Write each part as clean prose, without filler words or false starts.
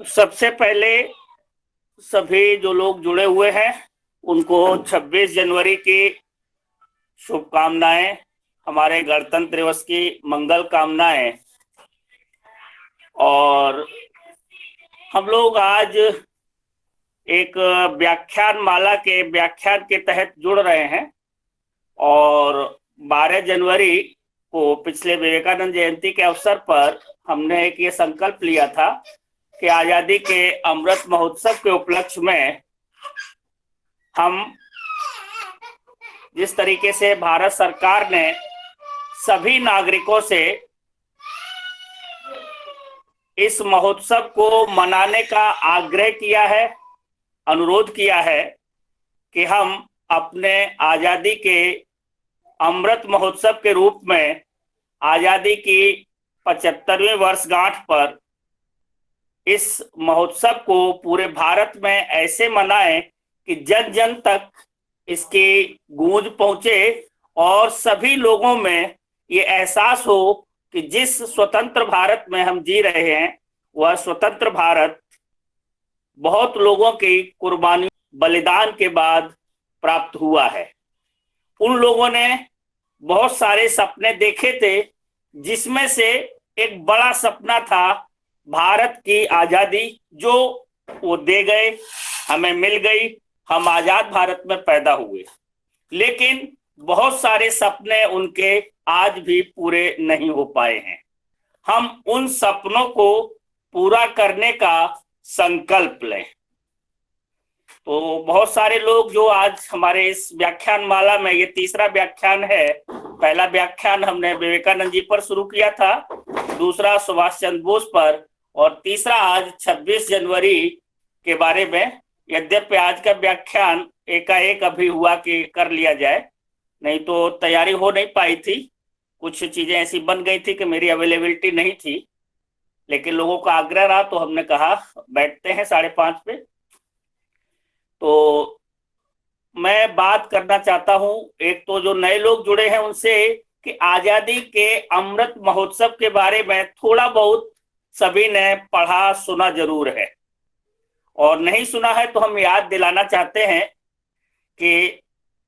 सबसे पहले सभी जो लोग जुड़े हुए हैं उनको 26 जनवरी की शुभकामनाएं, हमारे गणतंत्र दिवस की मंगल कामनाएं। और हम लोग आज एक व्याख्यान माला के व्याख्यान के तहत जुड़ रहे हैं और 12 जनवरी को पिछले विवेकानंद जयंती के अवसर पर हमने एक ये संकल्प लिया था कि आजादी के अमृत महोत्सव के उपलक्ष्य में हम जिस तरीके से भारत सरकार ने सभी नागरिकों से इस महोत्सव को मनाने का आग्रह किया है, अनुरोध किया है कि हम अपने आजादी के अमृत महोत्सव के रूप में आजादी की 75वीं वर्षगांठ पर इस महोत्सव को पूरे भारत में ऐसे मनाएं कि जन जन तक इसकी गूंज पहुंचे और सभी लोगों में ये एहसास हो कि जिस स्वतंत्र भारत में हम जी रहे हैं वह स्वतंत्र भारत बहुत लोगों की कुर्बानी बलिदान के बाद प्राप्त हुआ है। उन लोगों ने बहुत सारे सपने देखे थे, जिसमें से एक बड़ा सपना था भारत की आजादी, जो वो दे गए, हमें मिल गई, हम आजाद भारत में पैदा हुए। लेकिन बहुत सारे सपने उनके आज भी पूरे नहीं हो पाए हैं। हम उन सपनों को पूरा करने का संकल्प लें। तो बहुत सारे लोग जो आज हमारे इस व्याख्यान माला में, ये तीसरा व्याख्यान है, पहला व्याख्यान हमने विवेकानंद जी पर शुरू किया था, दूसरा सुभाष चंद्र बोस पर, और तीसरा आज 26 जनवरी के बारे में। यद्यपि आज का व्याख्यान एकाएक अभी हुआ कि कर लिया जाए, नहीं तो तैयारी हो नहीं पाई थी, कुछ चीजें ऐसी बन गई थी कि मेरी अवेलेबिलिटी नहीं थी, लेकिन लोगों का आग्रह रहा तो हमने कहा बैठते हैं 5:30 पे। तो मैं बात करना चाहता हूं, एक तो जो नए लोग जुड़े हैं उनसे, कि आजादी के अमृत महोत्सव के बारे में थोड़ा बहुत सभी ने पढ़ा सुना जरूर है, और नहीं सुना है तो हम याद दिलाना चाहते हैं कि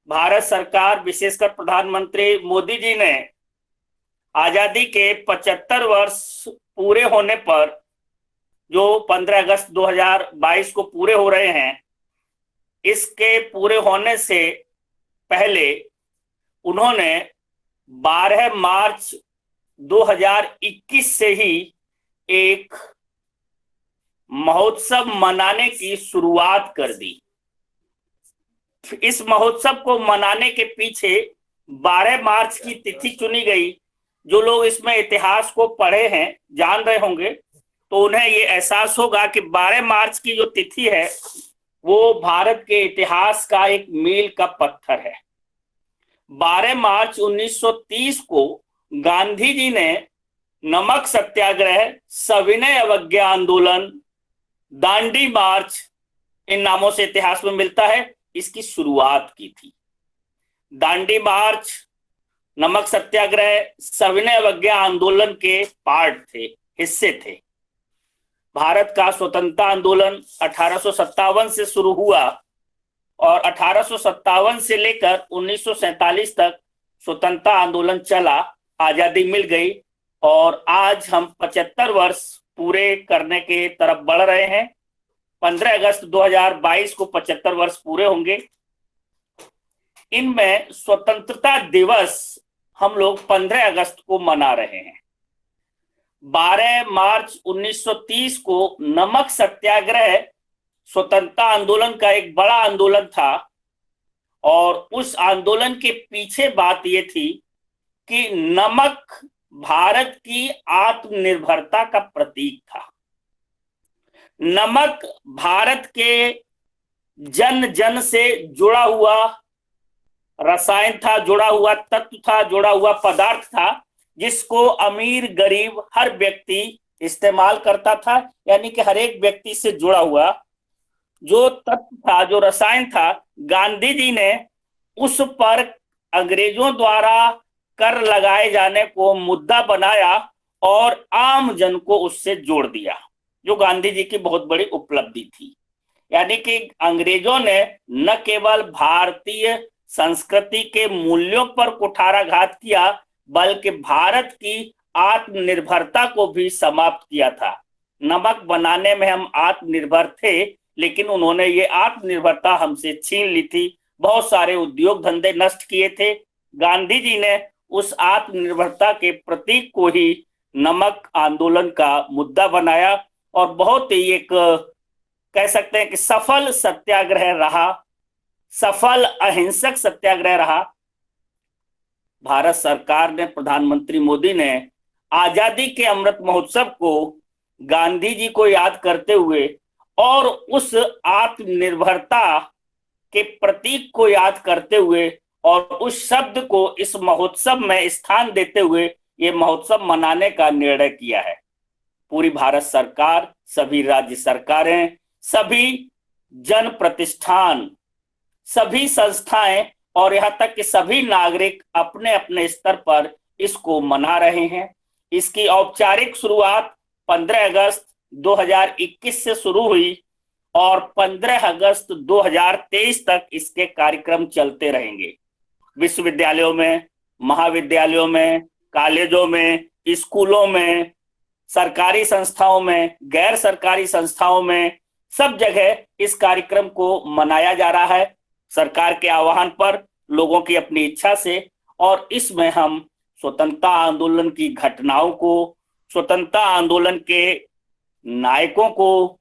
भारत सरकार, विशेषकर प्रधानमंत्री मोदी जी ने आजादी के 75 वर्ष पूरे होने पर, जो 15 अगस्त 2022 को पूरे हो रहे हैं, इसके पूरे होने से पहले उन्होंने 12 मार्च 2021 से ही एक महोत्सव मनाने की शुरुआत कर दी। इस महोत्सव को मनाने के पीछे 12 मार्च की तिथि चुनी गई। जो लोग इसमें इतिहास को पढ़े हैं, जान रहे होंगे, तो उन्हें ये एहसास होगा कि 12 मार्च की जो तिथि है वो भारत के इतिहास का एक मील का पत्थर है। 12 मार्च 1930 को गांधी जी ने नमक सत्याग्रह, सविनय अवज्ञा आंदोलन, दांडी मार्च, इन नामों से इतिहास में मिलता है, इसकी शुरुआत की थी। दांडी मार्च, नमक सत्याग्रह, सविनय अवज्ञा आंदोलन के पार्ट थे, हिस्से थे। भारत का स्वतंत्रता आंदोलन 1857 से शुरू हुआ और 1857 से लेकर 1947 तक स्वतंत्रता आंदोलन चला, आजादी मिल गई, और आज हम 75 वर्ष पूरे करने के तरफ बढ़ रहे हैं। 15 अगस्त 2022 को 75 वर्ष पूरे होंगे। इनमें स्वतंत्रता दिवस हम लोग 15 अगस्त को मना रहे हैं। 12 मार्च 1930 को नमक सत्याग्रह स्वतंत्रता आंदोलन का एक बड़ा आंदोलन था, और उस आंदोलन के पीछे बात यह थी कि नमक भारत की आत्मनिर्भरता का प्रतीक था। नमक भारत के जन जन से जुड़ा हुआ रसायन था, जुड़ा हुआ तत्व था, जुड़ा हुआ पदार्थ था, जिसको अमीर गरीब हर व्यक्ति इस्तेमाल करता था। यानी कि हर एक व्यक्ति से जुड़ा हुआ जो तत्व था, जो रसायन था, गांधी जी ने उस पर अंग्रेजों द्वारा कर लगाए जाने को मुद्दा बनाया और आम जन को उससे जोड़ दिया। जो गांधी जी की बहुत बड़ी उपलब्धि थी। यानी कि अंग्रेजों ने न केवल भारतीय संस्कृति के मूल्यों पर कुठाराघात किया, बल्कि भारत की आत्मनिर्भरता को भी समाप्त किया था। नमक बनाने में हम आत्मनिर्भर थे, लेकिन उन्होंने ये आत्मनिर्भरता हमसे छीन ली थी। बहुत सारे उद्योग धंधे नष्ट किए थे। गांधी जी ने उस आत्मनिर्भरता के प्रतीक को ही नमक आंदोलन का मुद्दा बनाया और बहुत ही एक कह सकते हैं कि सफल सत्याग्रह रहा, सफल अहिंसक सत्याग्रह रहा। भारत सरकार ने, प्रधानमंत्री मोदी ने आजादी के अमृत महोत्सव को गांधी जी को याद करते हुए और उस आत्मनिर्भरता के प्रतीक को याद करते हुए और उस शब्द को इस महोत्सव में स्थान देते हुए ये महोत्सव मनाने का निर्णय किया है। पूरी भारत सरकार, सभी राज्य सरकारें, सभी जन प्रतिष्ठान, सभी संस्थाएं और यहाँ तक कि सभी नागरिक अपने अपने स्तर पर इसको मना रहे हैं। इसकी औपचारिक शुरुआत 15 अगस्त 2021 से शुरू हुई और 15 अगस्त 2023 तक इसके कार्यक्रम चलते रहेंगे। विश्वविद्यालयों में, महाविद्यालयों में, कॉलेजों में, स्कूलों में, सरकारी संस्थाओं में, गैर सरकारी संस्थाओं में, सब जगह इस कार्यक्रम को मनाया जा रहा है सरकार के आह्वान पर, लोगों की अपनी इच्छा से। और इसमें हम स्वतंत्रता आंदोलन की घटनाओं को, स्वतंत्रता आंदोलन के नायकों को,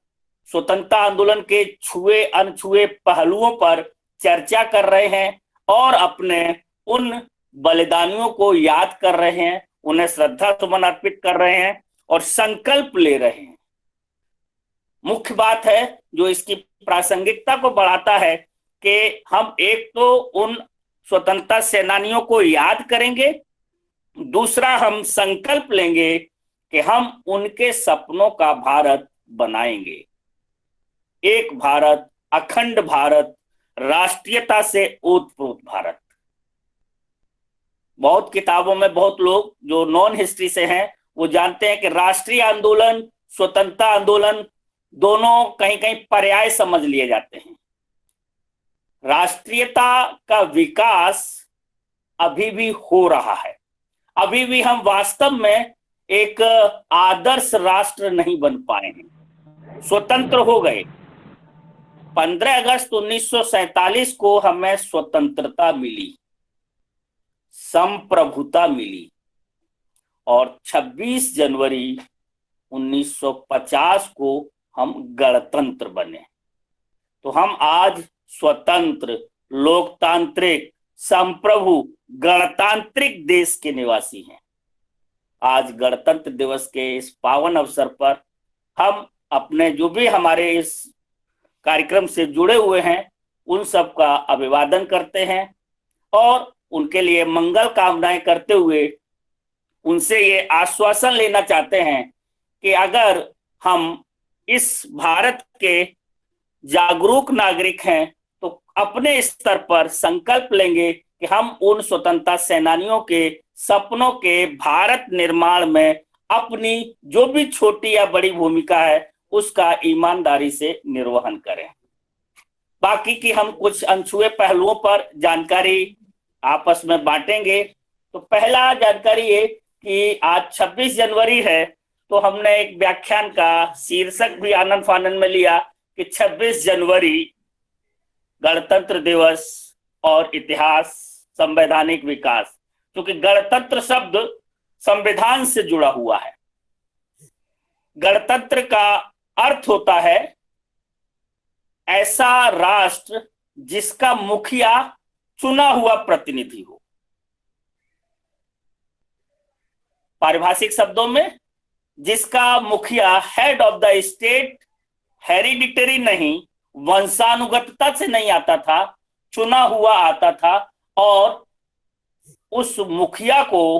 स्वतंत्रता आंदोलन के छुए अनछुए पहलुओं पर चर्चा कर रहे हैं और अपने उन बलिदानियों को याद कर रहे हैं, उन्हें श्रद्धा सुमन अर्पित कर रहे हैं और संकल्प ले रहे हैं। मुख्य बात है जो इसकी प्रासंगिकता को बढ़ाता है कि हम एक तो उन स्वतंत्रता सेनानियों को याद करेंगे, दूसरा हम संकल्प लेंगे कि हम उनके सपनों का भारत बनाएंगे। एक भारत, अखंड भारत, राष्ट्रीयता से ओतप्रोत भारत। बहुत किताबों में बहुत लोग जो नॉन हिस्ट्री से हैं वो जानते हैं कि राष्ट्रीय आंदोलन, स्वतंत्रता आंदोलन दोनों कहीं कहीं पर्याय समझ लिए जाते हैं। राष्ट्रीयता का विकास अभी भी हो रहा है, अभी भी हम वास्तव में एक आदर्श राष्ट्र नहीं बन पाए हैं। स्वतंत्र हो गए, 15 अगस्त 1947 को हमें स्वतंत्रता मिली, संप्रभुता मिली और 26 जनवरी 1950 को हम गणतंत्र बने। तो हम आज स्वतंत्र, लोकतांत्रिक, संप्रभु, गणतांत्रिक देश के निवासी हैं। आज गणतंत्र दिवस के इस पावन अवसर पर हम अपने जो भी हमारे इस कार्यक्रम से जुड़े हुए हैं उन सब का अभिवादन करते हैं और उनके लिए मंगल कामनाएं करते हुए उनसे ये आश्वासन लेना चाहते हैं कि अगर हम इस भारत के जागरूक नागरिक हैं तो अपने स्तर पर संकल्प लेंगे कि हम उन स्वतंत्रता सेनानियों के सपनों के भारत निर्माण में अपनी जो भी छोटी या बड़ी भूमिका है उसका ईमानदारी से निर्वहन करें। बाकी की हम कुछ अनछुए पहलुओं पर जानकारी आपस में बांटेंगे। तो पहला जानकारी ये कि आज 26 जनवरी है, तो हमने एक व्याख्यान का शीर्षक भी आनंद फानंद में लिया कि 26 जनवरी गणतंत्र दिवस और इतिहास, संवैधानिक विकास, क्योंकि गणतंत्र शब्द संविधान से जुड़ा हुआ है। गणतंत्र का अर्थ होता है ऐसा राष्ट्र जिसका मुखिया चुना हुआ प्रतिनिधि हो। पारिभाषिक शब्दों में जिसका मुखिया head of the state hereditary नहीं, वंशानुगतता से नहीं आता था, चुना हुआ आता था और उस मुखिया को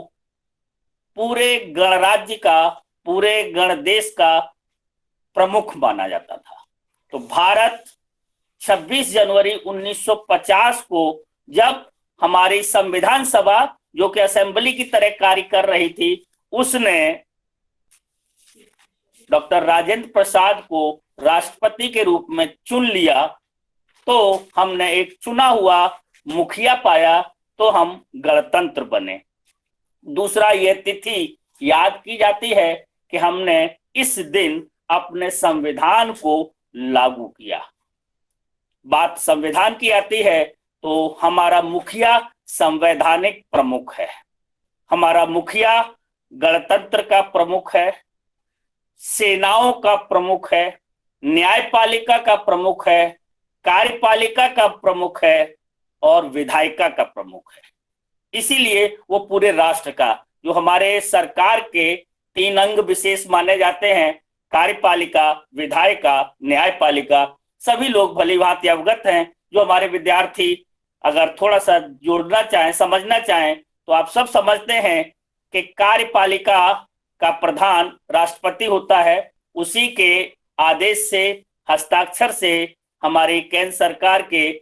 पूरे गणराज्य का, पूरे गणदेश का प्रमुख माना जाता था। तो भारत 26 जनवरी 1950 को जब हमारी संविधान सभा जो कि असेंबली की तरह कार्य कर रही थी, उसने डॉक्टर राजेंद्र प्रसाद को राष्ट्रपति के रूप में चुन लिया तो हमने एक चुना हुआ मुखिया पाया, तो हम गणतंत्र बने। दूसरा, यह तिथि याद की जाती है कि हमने इस दिन अपने संविधान को लागू किया। बात संविधान की आती है तो हमारा मुखिया संवैधानिक प्रमुख है, हमारा मुखिया गणतंत्र का प्रमुख है, सेनाओं का प्रमुख है, न्यायपालिका का प्रमुख है, कार्यपालिका का प्रमुख है और विधायिका का प्रमुख है। इसीलिए वो पूरे राष्ट्र का, जो हमारे सरकार के 3 अंग विशेष माने जाते हैं, कार्यपालिका, विधायिका, न्यायपालिका, सभी लोग भली भांति अवगत हैं। जो हमारे विद्यार्थी अगर थोड़ा सा जोड़ना चाहें, समझना चाहें, तो आप सब समझते हैं कि कार्यपालिका का प्रधान राष्ट्रपति होता है। उसी के आदेश से, हस्ताक्षर से हमारी केंद्र सरकार के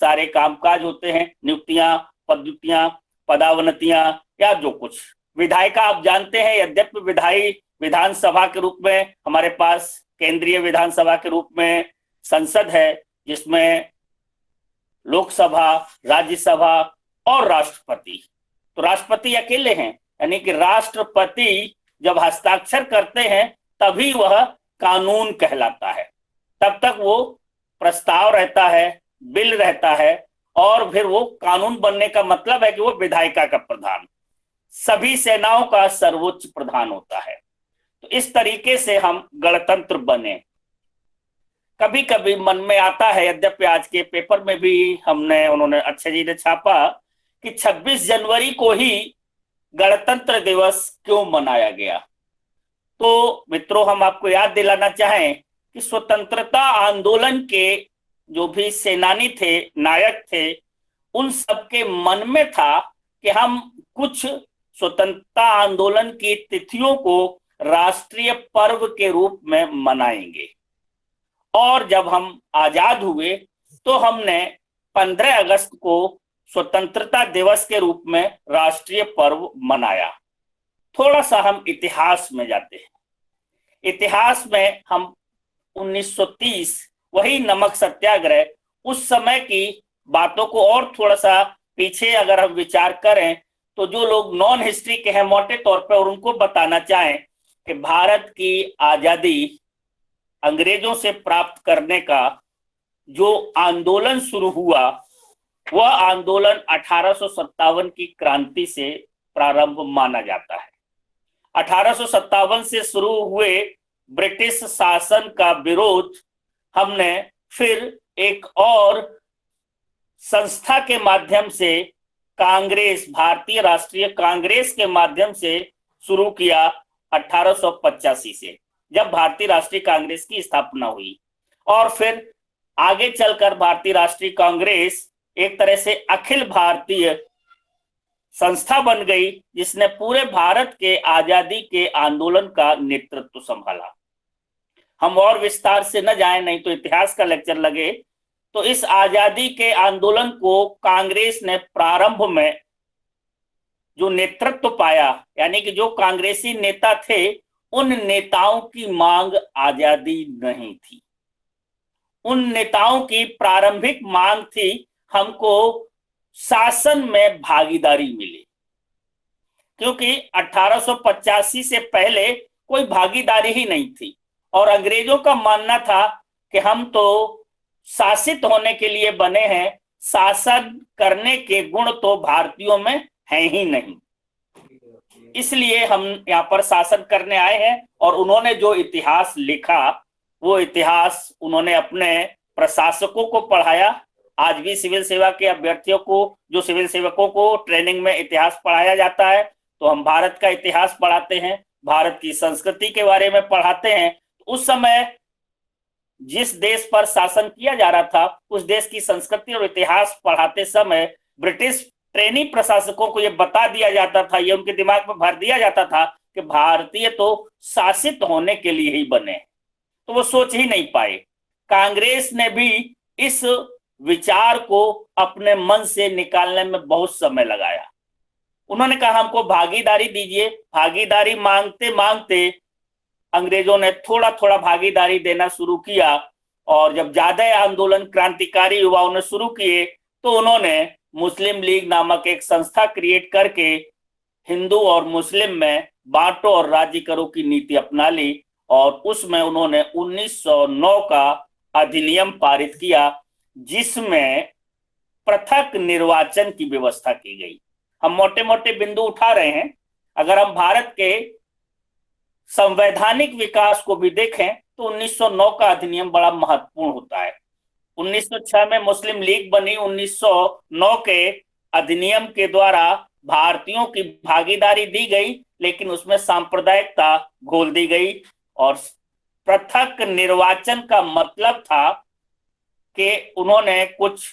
सारे कामकाज होते हैं, नियुक्तियां, पदोन्नतियां, पदावनतियां या जो कुछ। विधायिका आप जानते हैं, यद्यपि विधायी विधानसभा के रूप में हमारे पास केंद्रीय विधानसभा के रूप में संसद है, जिसमें लोकसभा, राज्यसभा और राष्ट्रपति। तो राष्ट्रपति अकेले हैं, यानी कि राष्ट्रपति जब हस्ताक्षर करते हैं तभी वह कानून कहलाता है। तब तक वो प्रस्ताव रहता है, बिल रहता है और फिर वो कानून बनने का मतलब है कि वो विधायिका का प्रधान, सभी सेनाओं का सर्वोच्च प्रधान होता है। तो इस तरीके से हम गणतंत्र बने। कभी कभी मन में आता है, यद्यपि आज के पेपर में भी उन्होंने अच्छे जी ने छापा कि 26 जनवरी को ही गणतंत्र दिवस क्यों मनाया गया। तो मित्रों, हम आपको याद दिलाना चाहें कि स्वतंत्रता आंदोलन के जो भी सेनानी थे, नायक थे, उन सबके मन में था कि हम कुछ स्वतंत्रता आंदोलन की तिथियों को राष्ट्रीय पर्व के रूप में मनाएंगे। और जब हम आजाद हुए तो हमने 15 अगस्त को स्वतंत्रता दिवस के रूप में राष्ट्रीय पर्व मनाया। थोड़ा सा हम इतिहास में जाते हैं। इतिहास में हम 1930, वही नमक सत्याग्रह, उस समय की बातों को और थोड़ा सा पीछे अगर हम विचार करें तो जो लोग नॉन हिस्ट्री के हैं मोटे तौर पर, और उनको बताना चाहें कि भारत की आजादी अंग्रेजों से प्राप्त करने का जो आंदोलन शुरू हुआ, वह आंदोलन 1857 की क्रांति से प्रारंभ माना जाता है। 1857 से शुरू हुए ब्रिटिश शासन का विरोध हमने फिर एक और संस्था के माध्यम से, कांग्रेस, भारतीय राष्ट्रीय कांग्रेस के माध्यम से शुरू किया 1885 से, जब भारतीय राष्ट्रीय कांग्रेस की स्थापना हुई। और फिर आगे चलकर भारतीय राष्ट्रीय कांग्रेस एक तरह से अखिल भारतीय संस्था बन गई, जिसने पूरे भारत के आजादी के आंदोलन का नेतृत्व संभाला। हम और विस्तार से न जाएं, नहीं तो इतिहास का लेक्चर लगे। तो इस आजादी के आंदोलन को कांग्रेस ने प्रारंभ में जो नेतृत्व पाया, यानी कि जो कांग्रेसी नेता थे, उन नेताओं की मांग आजादी नहीं थी। उन नेताओं की प्रारंभिक मांग थी, हमको शासन में भागीदारी मिले, क्योंकि 1885 से पहले कोई भागीदारी ही नहीं थी। और अंग्रेजों का मानना था कि हम तो शासित होने के लिए बने हैं, शासन करने के गुण तो भारतीयों में हैं ही नहीं, इसलिए हम यहाँ पर शासन करने आए हैं। और उन्होंने जो इतिहास लिखा, वो इतिहास उन्होंने अपने प्रशासकों को पढ़ाया। आज भी सिविल सेवा के अभ्यर्थियों को, जो सिविल सेवकों को ट्रेनिंग में इतिहास पढ़ाया जाता है, तो हम भारत का इतिहास पढ़ाते हैं, भारत की संस्कृति के बारे में पढ़ाते हैं। उस समय जिस देश पर शासन किया जा रहा था, उस देश की संस्कृति और इतिहास पढ़ाते समय ब्रिटिश ट्रेनी प्रशासकों को यह बता दिया जाता था, ये उनके दिमाग में भर दिया जाता था कि भारतीय तो शासित होने के लिए ही बने, तो वो सोच ही नहीं पाए। कांग्रेस ने भी इस विचार को अपने मन से निकालने में बहुत समय लगाया। उन्होंने कहा हमको भागीदारी दीजिए। भागीदारी मांगते मांगते अंग्रेजों ने थोड़ा थोड़ा भागीदारी देना शुरू किया, और जब ज्यादा आंदोलन क्रांतिकारी युवाओं ने शुरू किए तो उन्होंने मुस्लिम लीग नामक एक संस्था क्रिएट करके हिंदू और मुस्लिम में बांटो और राज्य करो की नीति अपना ली, और उसमें उन्होंने 1909 का अधिनियम पारित किया, जिसमें पृथक निर्वाचन की व्यवस्था की गई। हम मोटे मोटे बिंदु उठा रहे हैं। अगर हम भारत के संवैधानिक विकास को भी देखें तो 1909 का अधिनियम बड़ा महत्वपूर्ण होता है। 1906 में मुस्लिम लीग बनी। 1909 के अधिनियम के द्वारा भारतीयों की भागीदारी दी गई, लेकिन उसमें सांप्रदायिकता घोल दी गई। और पृथक निर्वाचन का मतलब था कि उन्होंने कुछ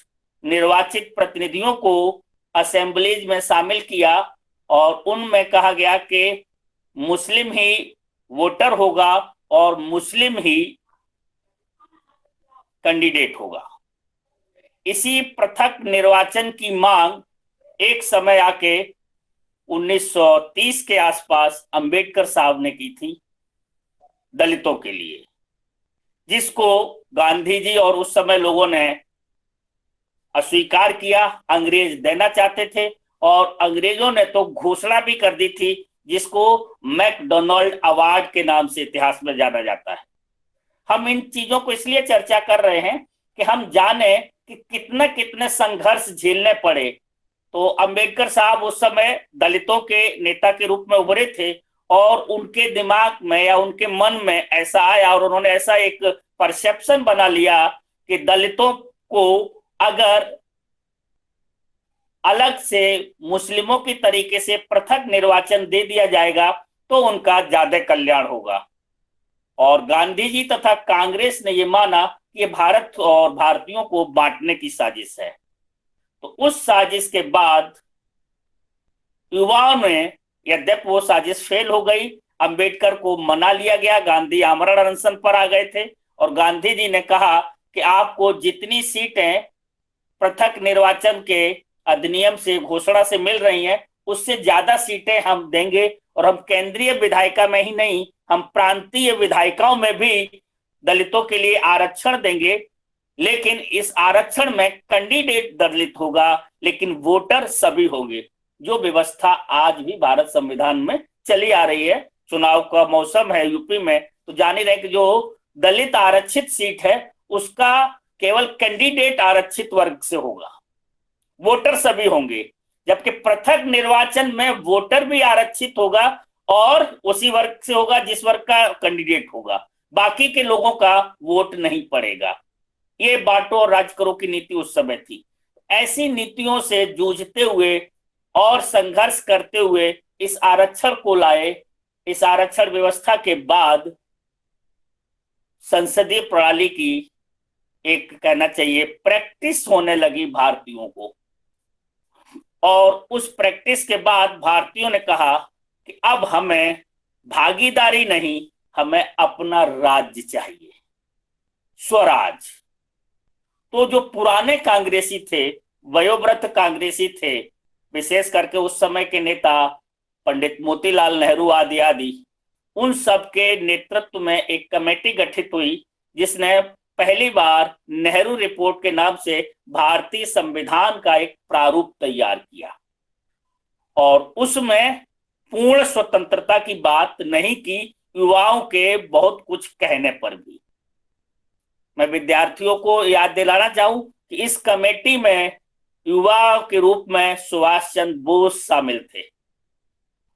निर्वाचित प्रतिनिधियों को असेंबलीज में शामिल किया, और उनमें कहा गया कि मुस्लिम ही वोटर होगा और मुस्लिम ही कैंडिडेट होगा। इसी पृथक निर्वाचन की मांग एक समय आके 1930 के आसपास अंबेडकर साहब ने की थी दलितों के लिए, जिसको गांधी जी और उस समय लोगों ने अस्वीकार किया। अंग्रेज देना चाहते थे, और अंग्रेजों ने तो घोषणा भी कर दी थी, जिसको मैकडोनाल्ड अवार्ड के नाम से इतिहास में जाना जाता है। हम इन चीजों को इसलिए चर्चा कर रहे हैं कि हम जाने कि कितने कितने संघर्ष झेलने पड़े। तो अंबेडकर साहब उस समय दलितों के नेता के रूप में उभरे थे, और उनके दिमाग में या उनके मन में ऐसा आया, और उन्होंने ऐसा एक परसेप्शन बना लिया कि दलितों को अगर अलग से मुस्लिमों की तरीके से पृथक निर्वाचन दे दिया जाएगा तो उनका ज्यादा कल्याण होगा। और गांधी जी तथा कांग्रेस ने यह माना कि भारत और भारतीयों को बांटने की साजिश है। तो उस साजिश के बाद युवाओं ने, यद्यपि वो साजिश फेल हो गई, अंबेडकर को मना लिया गया। गांधी आमरण अनशन पर आ गए थे, और गांधी जी ने कहा कि आपको जितनी सीटें पृथक निर्वाचन के अधिनियम से, घोषणा से मिल रही हैं, उससे ज्यादा सीटें हम देंगे, और हम केंद्रीय विधायिका में ही नहीं, हम प्रांतीय विधायिकाओं में भी दलितों के लिए आरक्षण देंगे। लेकिन इस आरक्षण में कैंडिडेट दलित होगा, लेकिन वोटर सभी होंगे। जो व्यवस्था आज भी भारत संविधान में चली आ रही है। चुनाव का मौसम है यूपी में, तो जान ही रहे कि जो दलित आरक्षित सीट है उसका केवल कैंडिडेट आरक्षित वर्ग से होगा, वोटर सभी होंगे। जबकि पृथक निर्वाचन में वोटर भी आरक्षित होगा और उसी वर्ग से होगा जिस वर्ग का कैंडिडेट होगा, बाकी के लोगों का वोट नहीं पड़ेगा। ये बांटो और राज करो की नीति उस समय थी। ऐसी नीतियों से जूझते हुए और संघर्ष करते हुए इस आरक्षण को लाए। इस आरक्षण व्यवस्था के बाद संसदीय प्रणाली की एक, कहना चाहिए, प्रैक्टिस होने लगी भारतीयों को। और उस प्रैक्टिस के बाद भारतीयों ने कहा कि अब हमें भागीदारी नहीं, हमें अपना राज्य चाहिए, स्वराज। तो जो पुराने कांग्रेसी थे, वयोवृद्ध कांग्रेसी थे, विशेष करके उस समय के नेता पंडित मोतीलाल नेहरू आदि आदि, उन सब के नेतृत्व में एक कमेटी गठित हुई, जिसने पहली बार नेहरू रिपोर्ट के नाम से भारतीय संविधान का एक प्रारूप तैयार किया। और उसमें पूर्ण स्वतंत्रता की बात नहीं की, युवाओं के बहुत कुछ कहने पर भी। मैं विद्यार्थियों को याद दिलाना चाहूं कि इस कमेटी में युवा के रूप में सुभाष चंद्र बोस शामिल थे,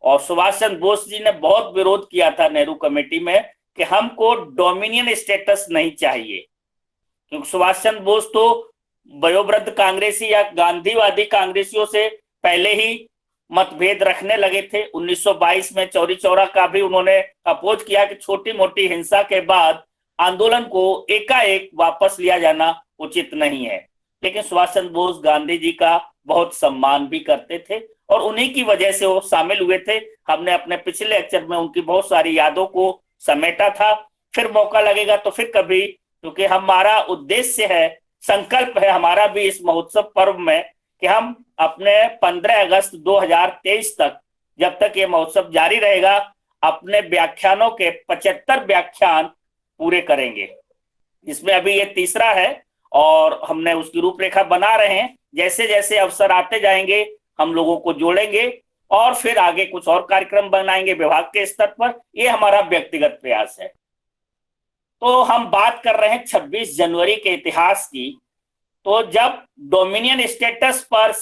और सुभाष चंद्र बोस जी ने बहुत विरोध किया था नेहरू कमेटी में कि हमको डोमिनियन स्टेटस नहीं चाहिए, क्योंकि सुभाष चंद्र बोस तो वयोवृद्ध कांग्रेसी या गांधीवादी कांग्रेसियों से पहले ही मतभेद रखने लगे थे। 1922 में चौरी चौरा का भी उन्होंने अपोज किया कि छोटी मोटी हिंसा के बाद आंदोलन को एकाएक वापस लिया जाना उचित नहीं है। लेकिन सुभाष चंद्र बोस गांधी जी का बहुत सम्मान भी करते थे, और उन्हीं की वजह से वो शामिल हुए थे। हमने अपने पिछले लेक्चर में उनकी बहुत सारी यादों को समेटा था। फिर मौका लगेगा तो फिर कभी, क्योंकि हमारा उद्देश्य है, संकल्प है हमारा भी इस महोत्सव पर्व में कि हम अपने 15 अगस्त 2023 तक, जब तक ये महोत्सव जारी रहेगा, अपने व्याख्यानों के 75 व्याख्यान पूरे करेंगे, जिसमें अभी ये तीसरा है और हमने उसकी रूपरेखा बना रहे हैं। जैसे जैसे अवसर आते जाएंगे हम लोगों को जोड़ेंगे और फिर आगे कुछ और कार्यक्रम बनाएंगे विभाग के स्तर पर। ये हमारा व्यक्तिगत प्रयास है। तो हम बात कर रहे हैं 26 जनवरी के इतिहास की। तो जब डोमिनियन स्टेटस पर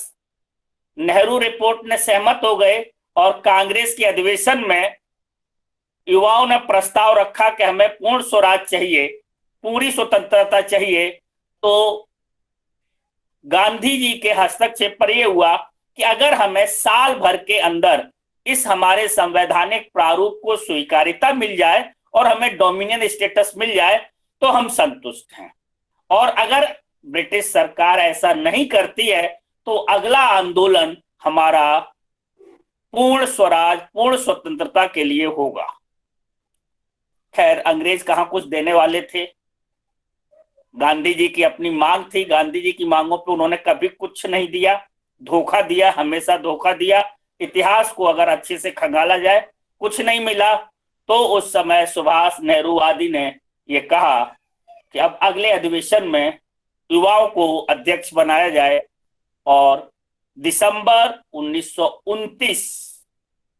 नेहरू रिपोर्ट ने सहमत हो गए और कांग्रेस के अधिवेशन में युवाओं ने प्रस्ताव रखा कि हमें पूर्ण स्वराज चाहिए, पूरी स्वतंत्रता चाहिए, तो गांधी जी के हस्तक्षेप पर यह हुआ कि अगर हमें साल भर के अंदर इस हमारे संवैधानिक प्रारूप को स्वीकार्यता मिल जाए और हमें डोमिनियन स्टेटस मिल जाए तो हम संतुष्ट हैं। और अगर ब्रिटिश सरकार ऐसा नहीं करती है तो अगला आंदोलन हमारा पूर्ण स्वराज, पूर्ण स्वतंत्रता के लिए होगा। खैर, अंग्रेज कहां कुछ देने वाले थे। गांधी जी की अपनी मांग थी, गांधी जी की मांगों पे उन्होंने कभी कुछ नहीं दिया, धोखा दिया, हमेशा धोखा दिया। इतिहास को अगर अच्छे से खंगाला जाए, कुछ नहीं मिला। तो उस समय सुभाष, नेहरू आदि ने ये कहा कि अब अगले अधिवेशन में युवाओं को अध्यक्ष बनाया जाए और दिसंबर 1929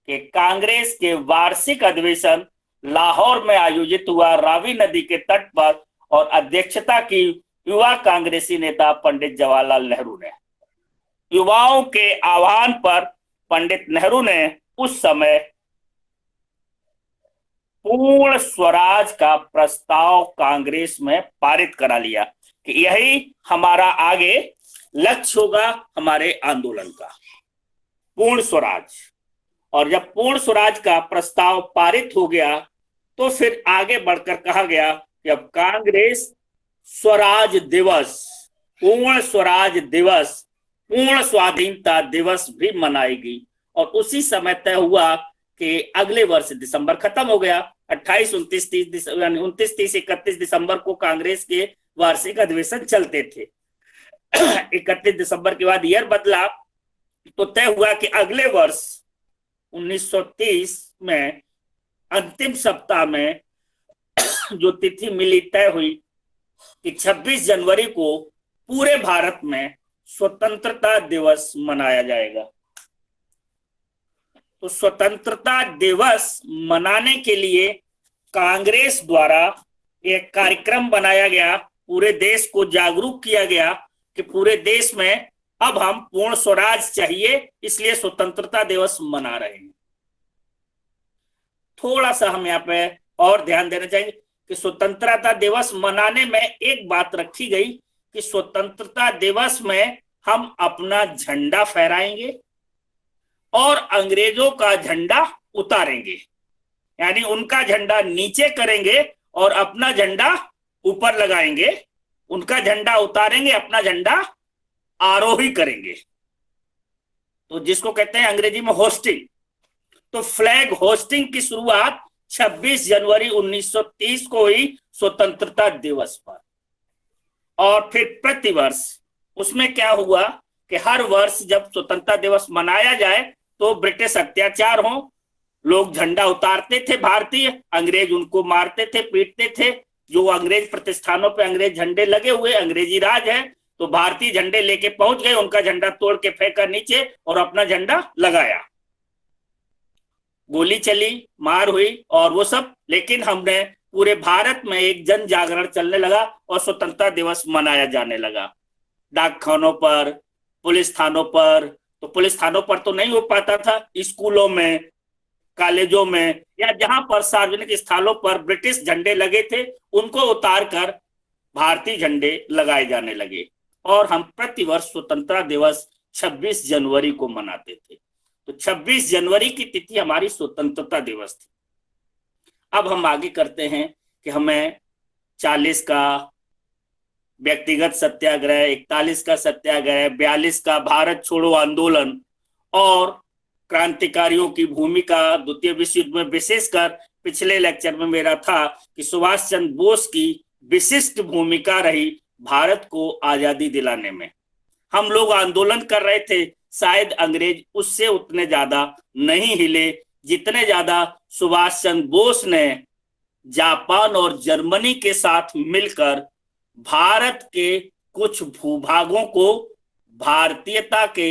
के कांग्रेस के वार्षिक अधिवेशन लाहौर में आयोजित हुआ, रावी नदी के तट पर, और अध्यक्षता की युवा कांग्रेसी नेता पंडित जवाहरलाल नेहरू ने। युवाओं के आह्वान पर पंडित नेहरू ने उस समय पूर्ण स्वराज का प्रस्ताव कांग्रेस में पारित करा लिया कि यही हमारा आगे लक्ष्य होगा हमारे आंदोलन का, पूर्ण स्वराज। और जब पूर्ण स्वराज का प्रस्ताव पारित हो गया तो फिर आगे बढ़कर कहा गया कि अब कांग्रेस स्वराज दिवस, पूर्ण स्वराज दिवस, पूर्ण स्वाधीनता दिवस भी मनाएगी। और उसी समय तय हुआ कि अगले वर्ष दिसंबर खत्म हो गया, 28, 29, 30, 29, 30, 31 दिसंबर को कांग्रेस के वार्षिक अधिवेशन चलते थे। 31 दिसंबर के बाद ईयर बदला तो तय हुआ कि अगले वर्ष 1930 में अंतिम सप्ताह में जो तिथि मिली, तय हुई कि 26 जनवरी को पूरे भारत में स्वतंत्रता दिवस मनाया जाएगा। तो स्वतंत्रता दिवस मनाने के लिए कांग्रेस द्वारा एक कार्यक्रम बनाया गया, पूरे देश को जागरूक किया गया कि पूरे देश में अब हम पूर्ण स्वराज चाहिए, इसलिए स्वतंत्रता दिवस मना रहे हैं। थोड़ा सा हम यहाँ पे और ध्यान देना चाहिए कि स्वतंत्रता दिवस मनाने में एक बात रखी गई कि स्वतंत्रता दिवस में हम अपना झंडा फहराएंगे और अंग्रेजों का झंडा उतारेंगे, यानी उनका झंडा नीचे करेंगे और अपना झंडा ऊपर लगाएंगे, उनका झंडा उतारेंगे, अपना झंडा आरोही करेंगे। तो जिसको कहते हैं अंग्रेजी में होस्टिंग। तो फ्लैग होस्टिंग की शुरुआत 26 जनवरी 1930 को हुई स्वतंत्रता दिवस पर। और फिर प्रतिवर्ष उसमें क्या हुआ कि हर वर्ष जब स्वतंत्रता दिवस मनाया जाए तो ब्रिटिश अत्याचार हो, लोग झंडा उतारते थे भारतीय, अंग्रेज उनको मारते थे, पीटते थे। जो अंग्रेज प्रतिष्ठानों पे अंग्रेज झंडे लगे हुए, अंग्रेजी राज है, तो भारतीय झंडे लेके पहुंच गए, उनका झंडा तोड़ के फेंका नीचे और अपना झंडा लगाया। गोली चली, मार हुई और वो सब, लेकिन हमने पूरे भारत में एक जन जागरण चलने लगा और स्वतंत्रता दिवस मनाया जाने लगा। डाक खानों पर, पुलिस थानों पर, तो पुलिस थानों पर तो नहीं हो पाता था, स्कूलों में, कॉलेजों में, या जहां पर सार्वजनिक स्थलों पर ब्रिटिश झंडे लगे थे उनको उतार कर भारतीय झंडे लगाए जाने लगे। और हम प्रतिवर्ष स्वतंत्रता दिवस 26 जनवरी को मनाते थे। तो 26 जनवरी की तिथि हमारी स्वतंत्रता दिवस थी। अब हम आगे करते हैं कि हमें 40 का व्यक्तिगत सत्याग्रह, 41 का सत्याग्रह, 42 का भारत छोड़ो आंदोलन और क्रांतिकारियों की भूमिका द्वितीय विश्व युद्ध में, विशेषकर पिछले लेक्चर में मेरा था कि सुभाष चंद्र बोस की विशिष्ट भूमिका रही भारत को आजादी दिलाने में। हम लोग आंदोलन कर रहे थे, शायद अंग्रेज उससे उतने ज्यादा नहीं हिले जितने ज्यादा सुभाष चंद्र बोस ने जापान और जर्मनी के साथ मिलकर भारत के कुछ भूभागों को भारतीयता के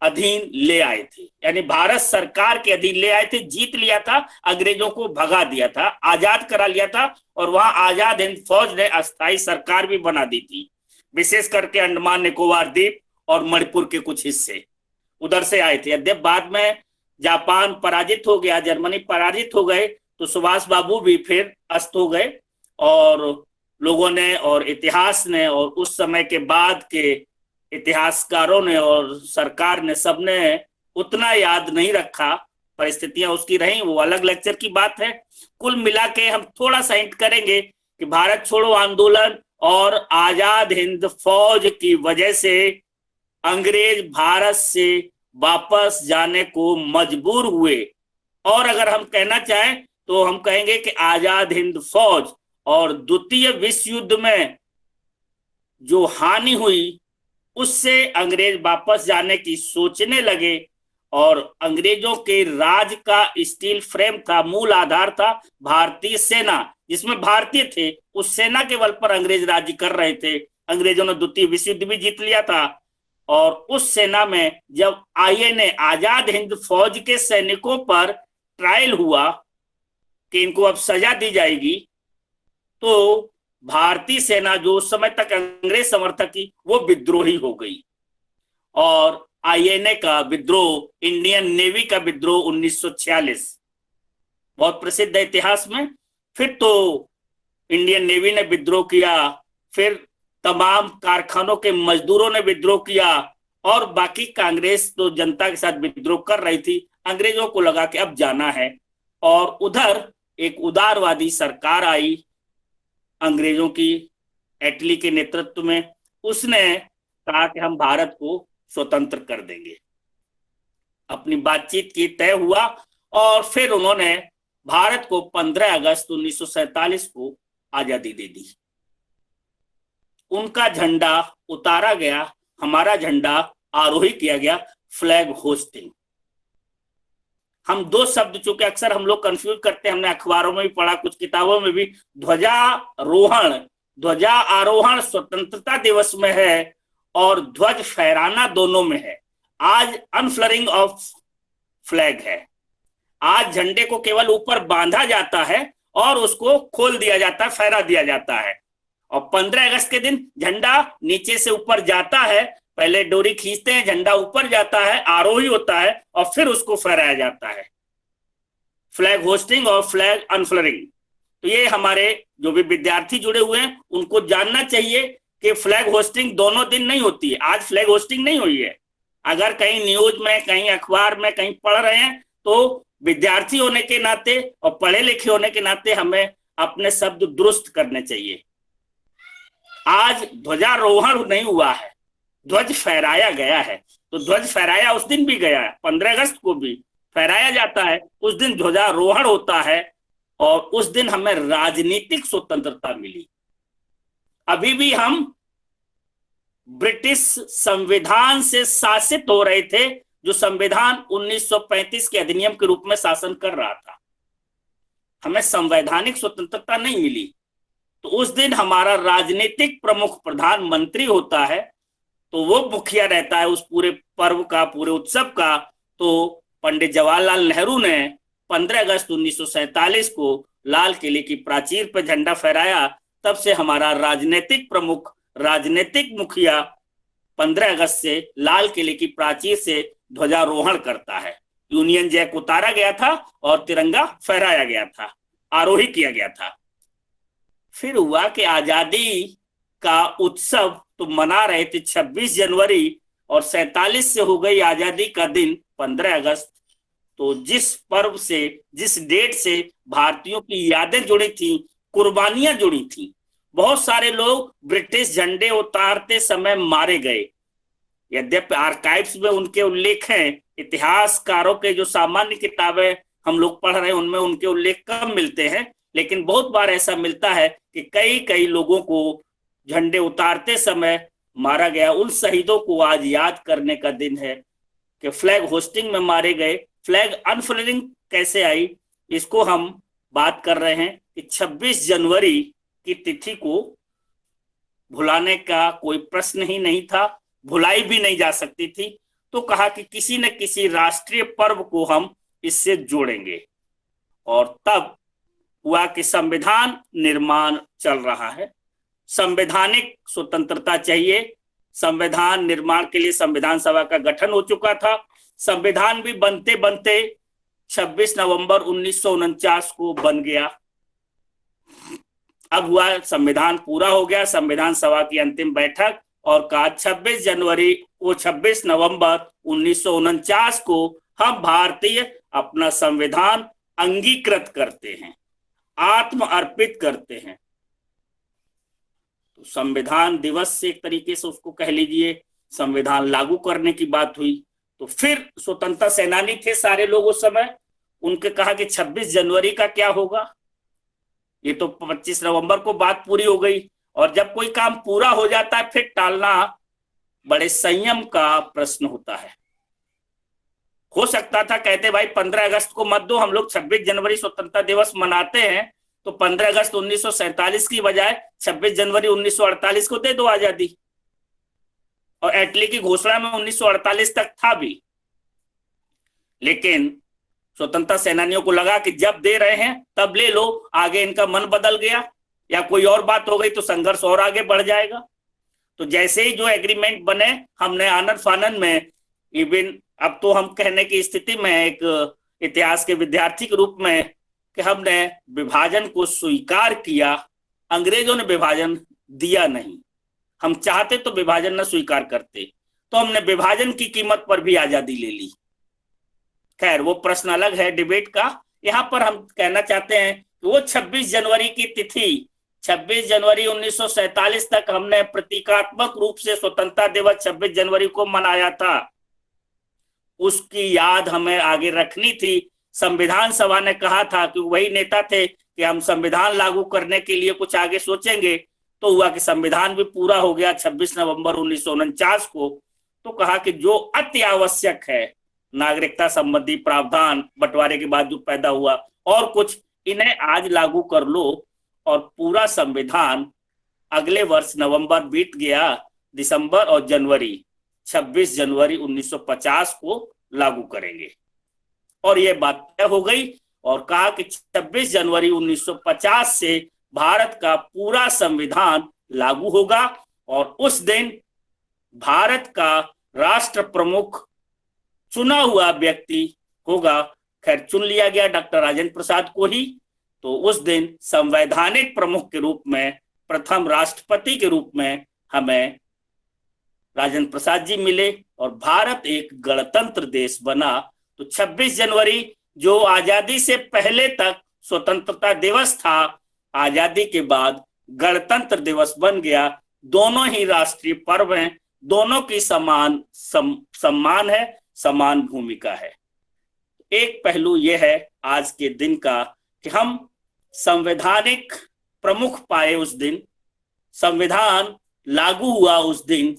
अधीन ले आए थे, यानी भारत सरकार के अधीन ले आए थे, जीत लिया था, अंग्रेजों को भगा दिया था, आजाद करा लिया था, और वहां आजाद हिंद फौज ने अस्थायी सरकार भी बना दी थी, विशेष करके अंडमान निकोबार द्वीप और मणिपुर के कुछ हिस्से उधर से आए थे। यद्यप बाद में जापान पराजित हो गया, जर्मनी पराजित हो गए, तो सुभाष बाबू भी फिर अस्त हो गए, और लोगों ने और इतिहास ने और उस समय के बाद के इतिहासकारों ने और सरकार ने सबने उतना याद नहीं रखा, परिस्थितियां उसकी रही, वो अलग लेक्चर की बात है। कुल मिला के हम थोड़ा सा हिंट करेंगे कि भारत छोड़ो आंदोलन और आजाद हिंद फौज की वजह से अंग्रेज भारत से वापस जाने को मजबूर हुए, और अगर हम कहना चाहें तो हम कहेंगे कि आजाद हिंद फौज और द्वितीय विश्व युद्ध में जो हानि हुई उससे अंग्रेज वापस जाने की सोचने लगे, और अंग्रेजों के राज का स्टील फ्रेम था, मूल आधार था भारतीय सेना, जिसमें भारतीय थे, उस सेना के बल पर अंग्रेज राज्य कर रहे थे। अंग्रेजों ने द्वितीय विश्व युद्ध भी जीत लिया था, और उस सेना में जब आईएनए आजाद हिंद फौज के सैनिकों पर ट्रायल हुआ कि इनको अब सजा दी जाएगी, तो भारतीय सेना जो उस समय तक अंग्रेज समर्थक थी वो विद्रोही हो गई, और आईएनए का विद्रोह, इंडियन नेवी का विद्रोह 1946 बहुत प्रसिद्ध है इतिहास में। फिर तो इंडियन नेवी ने विद्रोह किया, फिर तमाम कारखानों के मजदूरों ने विद्रोह किया, और बाकी कांग्रेस तो जनता के साथ विद्रोह कर रही थी। अंग्रेजों को लगा कि अब जाना है, और उधर एक उदारवादी सरकार आई अंग्रेजों की, एटली के नेतृत्व में। उसने कहा कि हम भारत को स्वतंत्र कर देंगे, अपनी बातचीत की, तय हुआ, और फिर उन्होंने भारत को 15 अगस्त 1947 को आजादी दे दी। उनका झंडा उतारा गया, हमारा झंडा आरोही किया गया, फ्लैग होस्टिंग। हम दो शब्द चूंकि अक्सर हम लोग कंफ्यूज करते हैं, हमने अखबारों में भी पढ़ा, कुछ किताबों में भी, ध्वजारोहण, ध्वजा आरोहण स्वतंत्रता दिवस में है और ध्वज फहराना दोनों में है। आज अनफ्लरिंग ऑफ फ्लैग है, आज झंडे को केवल ऊपर बांधा जाता है और उसको खोल दिया जाता है, फहरा दिया जाता है, और 15 अगस्त के दिन झंडा नीचे से ऊपर जाता है, पहले डोरी खींचते हैं, झंडा ऊपर जाता है, आरोही होता है, और फिर उसको फहराया जाता है। फ्लैग होस्टिंग और फ्लैग अनफ्लरिंग। तो ये हमारे जो भी विद्यार्थी जुड़े हुए हैं उनको जानना चाहिए कि फ्लैग होस्टिंग दोनों दिन नहीं होती है। आज फ्लैग होस्टिंग नहीं हुई है। अगर कहीं न्यूज में, कहीं अखबार में, कहीं पढ़ रहे हैं, तो विद्यार्थी होने के नाते और पढ़े लिखे होने के नाते हमें अपने शब्द दुरुस्त करने चाहिए। आज ध्वजारोहण नहीं हुआ है, ध्वज फहराया गया है। तो ध्वज फहराया उस दिन भी गया है, 15 अगस्त को भी फहराया जाता है, उस दिन ध्वजारोहण होता है, और उस दिन हमें राजनीतिक स्वतंत्रता मिली। अभी भी हम ब्रिटिश संविधान से शासित हो रहे थे, जो संविधान 1935 के अधिनियम के रूप में शासन कर रहा था। हमें संवैधानिक स्वतंत्रता नहीं मिली। तो उस दिन हमारा राजनीतिक प्रमुख प्रधानमंत्री होता है, तो वो मुखिया रहता है उस पूरे पर्व का, पूरे उत्सव का। तो पंडित जवाहरलाल नेहरू ने 15 अगस्त 1947 को लाल किले की प्राचीर पर झंडा फहराया। तब से हमारा राजनीतिक प्रमुख, राजनीतिक मुखिया 15 अगस्त से लाल किले की प्राचीर से ध्वजारोहण करता है। यूनियन जैक उतारा गया था और तिरंगा फहराया गया था, आरोही किया गया था। फिर हुआ कि आजादी का उत्सव तो मना रहे थे 26 जनवरी, और 47 से हो गई आजादी का दिन 15 अगस्त। तो जिस पर्व से, जिस डेट से भारतीयों की यादें जुड़ी थी, कुर्बानियां जुड़ी थी, बहुत सारे लोग ब्रिटिश झंडे उतारते समय मारे गए। यद्यपि आर्काइव्स में उनके उल्लेख हैं, इतिहासकारों के जो सामान्य किताबें हम लोग पढ़ रहे हैं उनमें उनके उल्लेख कम मिलते हैं, लेकिन बहुत बार ऐसा मिलता है कि कई लोगों को झंडे उतारते समय मारा गया। उन शहीदों को आज याद करने का दिन है कि फ्लैग होस्टिंग में मारे गए फ्लैग अनफर्लिंग कैसे आई, इसको हम बात कर रहे हैं कि 26 जनवरी की तिथि को भुलाने का कोई प्रश्न ही नहीं था, भुलाई भी नहीं जा सकती थी। तो कहा कि किसी न किसी राष्ट्रीय पर्व को हम इससे जोड़ेंगे, और तब हुआ कि संविधान निर्माण चल रहा है। संवैधानिक स्वतंत्रता चाहिए, संविधान निर्माण के लिए संविधान सभा का गठन हो चुका था। संविधान भी बनते बनते 26 नवंबर 1949 को बन गया। अब हुआ संविधान पूरा हो गया, संविधान सभा की अंतिम बैठक, और कहा 26 नवंबर 1949 को हम भारतीय अपना संविधान अंगीकृत करते हैं, आत्म अर्पित करते हैं। तो संविधान दिवस से एक तरीके से उसको कह लीजिए संविधान लागू करने की बात हुई। तो फिर स्वतंत्रता सेनानी थे सारे लोग उस समय, उनके कहा कि 26 जनवरी का क्या होगा, ये तो 25 नवंबर को बात पूरी हो गई, और जब कोई काम पूरा हो जाता है फिर टालना बड़े संयम का प्रश्न होता है। हो सकता था कहते भाई 15 अगस्त को मत दो, हम लोग 26 जनवरी स्वतंत्रता दिवस मनाते हैं, तो 15 अगस्त 1947 की बजाय 26 जनवरी 1948 को दे दो आजादी। और एटली की घोषणा में 1948 तक था भी, लेकिन स्वतंत्रता सेनानियों को लगा कि जब दे रहे हैं तब ले लो, आगे इनका मन बदल गया या कोई और बात हो गई तो संघर्ष और आगे बढ़ जाएगा। तो जैसे ही जो एग्रीमेंट बने, हमने आनंद फानन में, इवन अब तो हम कहने की स्थिति में एक इतिहास के विद्यार्थी के रूप में, कि हमने विभाजन को स्वीकार किया, अंग्रेजों ने विभाजन दिया नहीं। हम चाहते तो विभाजन न स्वीकार करते, तो हमने विभाजन की कीमत पर भी आजादी ले ली। खैर वो प्रश्न अलग है डिबेट का। यहाँ पर हम कहना चाहते हैं कि वो 26 जनवरी की तिथि, 26 जनवरी 1947 तक हमने प्रतीकात्मक रूप से स्वतंत्रता दिवस 26 जनवरी को मनाया था, उसकी याद हमें आगे रखनी थी। संविधान सभा ने कहा था कि वही नेता थे कि हम संविधान लागू करने के लिए कुछ आगे सोचेंगे। तो हुआ कि संविधान भी पूरा हो गया 26 नवंबर 1949 को। तो कहा कि जो अति आवश्यक है, नागरिकता संबंधी प्रावधान बंटवारे के बाद जो पैदा हुआ और कुछ, इन्हें आज लागू कर लो। और पूरा संविधान अगले वर्ष नवंबर बीत गया, दिसंबर और जनवरी, 26 जनवरी 1950 को लागू करेंगे। और ये बात तय हो गई, और कहा कि 26 जनवरी 1950 से भारत का पूरा संविधान लागू होगा, और उस दिन भारत का राष्ट्र प्रमुख चुना हुआ व्यक्ति होगा। खैर चुन लिया गया डॉक्टर राजेंद्र प्रसाद को ही। तो उस दिन संवैधानिक प्रमुख के रूप में, प्रथम राष्ट्रपति के रूप में हमें राजेंद्र प्रसाद जी मिले, और भारत एक गणतंत्र देश बना। तो 26 जनवरी जो आजादी से पहले तक स्वतंत्रता दिवस था, आजादी के बाद गणतंत्र दिवस बन गया। दोनों ही राष्ट्रीय पर्व हैं, दोनों की समान सम्मान है, समान भूमिका है। एक पहलू यह है आज के दिन का कि हम संवैधानिक प्रमुख पाए उस दिन, संविधान लागू हुआ उस दिन।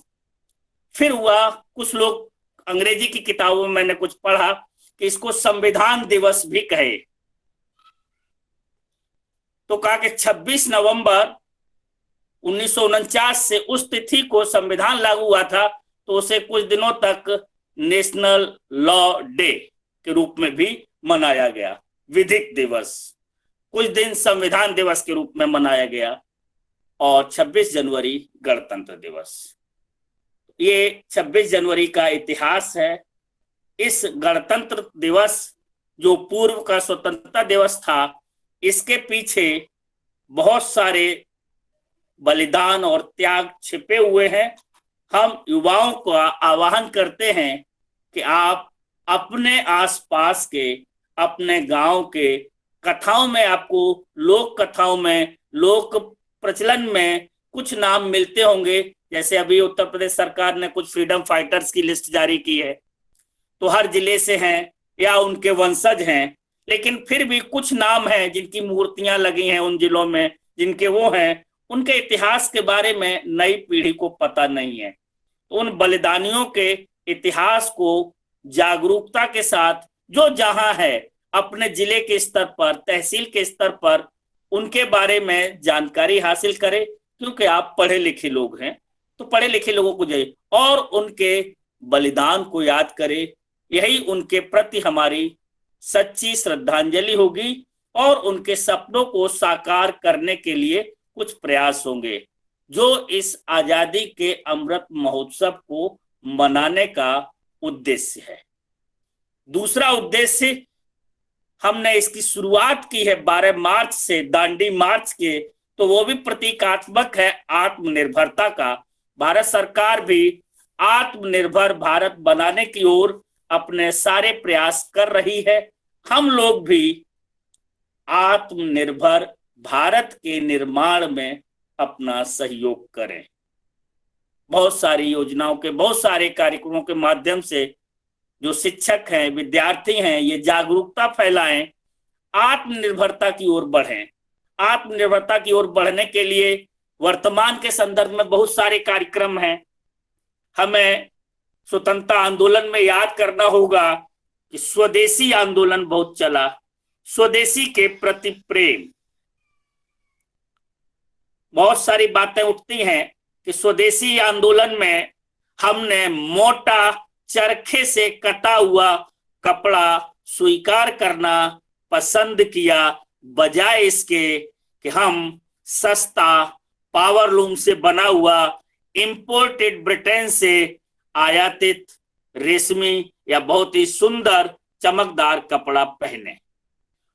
फिर हुआ, कुछ लोग अंग्रेजी की किताबों में मैंने कुछ पढ़ा कि इसको संविधान दिवस भी कहे। तो कहा कि 26 नवंबर 1949 से उस तिथि को संविधान लागू हुआ था, तो उसे कुछ दिनों तक नेशनल लॉ डे के रूप में भी मनाया गया, विधिक दिवस। कुछ दिन संविधान दिवस के रूप में मनाया गया, और 26 जनवरी गणतंत्र दिवस। ये 26 जनवरी का इतिहास है। इस गणतंत्र दिवस जो पूर्व का स्वतंत्रता दिवस था, इसके पीछे बहुत सारे बलिदान और त्याग छिपे हुए हैं। हम युवाओं का आह्वान करते हैं कि आप अपने आसपास के, अपने गांव के कथाओं में, आपको लोक कथाओं में, लोक प्रचलन में कुछ नाम मिलते होंगे। जैसे अभी उत्तर प्रदेश सरकार ने कुछ फ्रीडम फाइटर्स की लिस्ट जारी की है, तो हर जिले से हैं या उनके वंशज हैं, लेकिन फिर भी कुछ नाम हैं जिनकी मूर्तियां लगी हैं उन जिलों में, जिनके वो हैं, उनके इतिहास के बारे में नई पीढ़ी को पता नहीं है। तो उन बलिदानियों के इतिहास को जागरूकता के साथ जो जहां है अपने जिले के स्तर पर, तहसील के स्तर पर उनके बारे में जानकारी हासिल करें, क्योंकि आप पढ़े लिखे लोग हैं, तो पढ़े लिखे लोगों को जाइए और उनके बलिदान को याद करें। यही उनके प्रति हमारी सच्ची श्रद्धांजलि होगी और उनके सपनों को साकार करने के लिए कुछ प्रयास होंगे, जो इस आजादी के अमृत महोत्सव को मनाने का उद्देश्य है। दूसरा उद्देश्य, हमने इसकी शुरुआत की है 12 मार्च से, दांडी मार्च के, तो वो भी प्रतीकात्मक है आत्मनिर्भरता का। भारत सरकार भी आत्मनिर्भर भारत बनाने की ओर अपने सारे प्रयास कर रही है। हम लोग भी आत्मनिर्भर भारत के निर्माण में अपना सहयोग करें। बहुत सारी योजनाओं के, बहुत सारे कार्यक्रमों के माध्यम से जो शिक्षक हैं, विद्यार्थी हैं, ये जागरूकता फैलाएं, आत्मनिर्भरता की ओर बढ़ें। आत्मनिर्भरता की ओर बढ़ने के लिए वर्तमान के संदर्भ में बहुत सारे कार्यक्रम हैं। हमें स्वतंत्रता आंदोलन में याद करना होगा कि स्वदेशी आंदोलन बहुत चला, स्वदेशी के प्रति प्रेम। बहुत सारी बातें उठती हैं कि स्वदेशी आंदोलन में हमने मोटा चरखे से कटा हुआ कपड़ा स्वीकार करना पसंद किया, बजाय इसके कि हम सस्ता पावरलूम से बना हुआ इंपोर्टेड ब्रिटेन से आयातित रेशमी या बहुत ही सुंदर चमकदार कपड़ा पहने।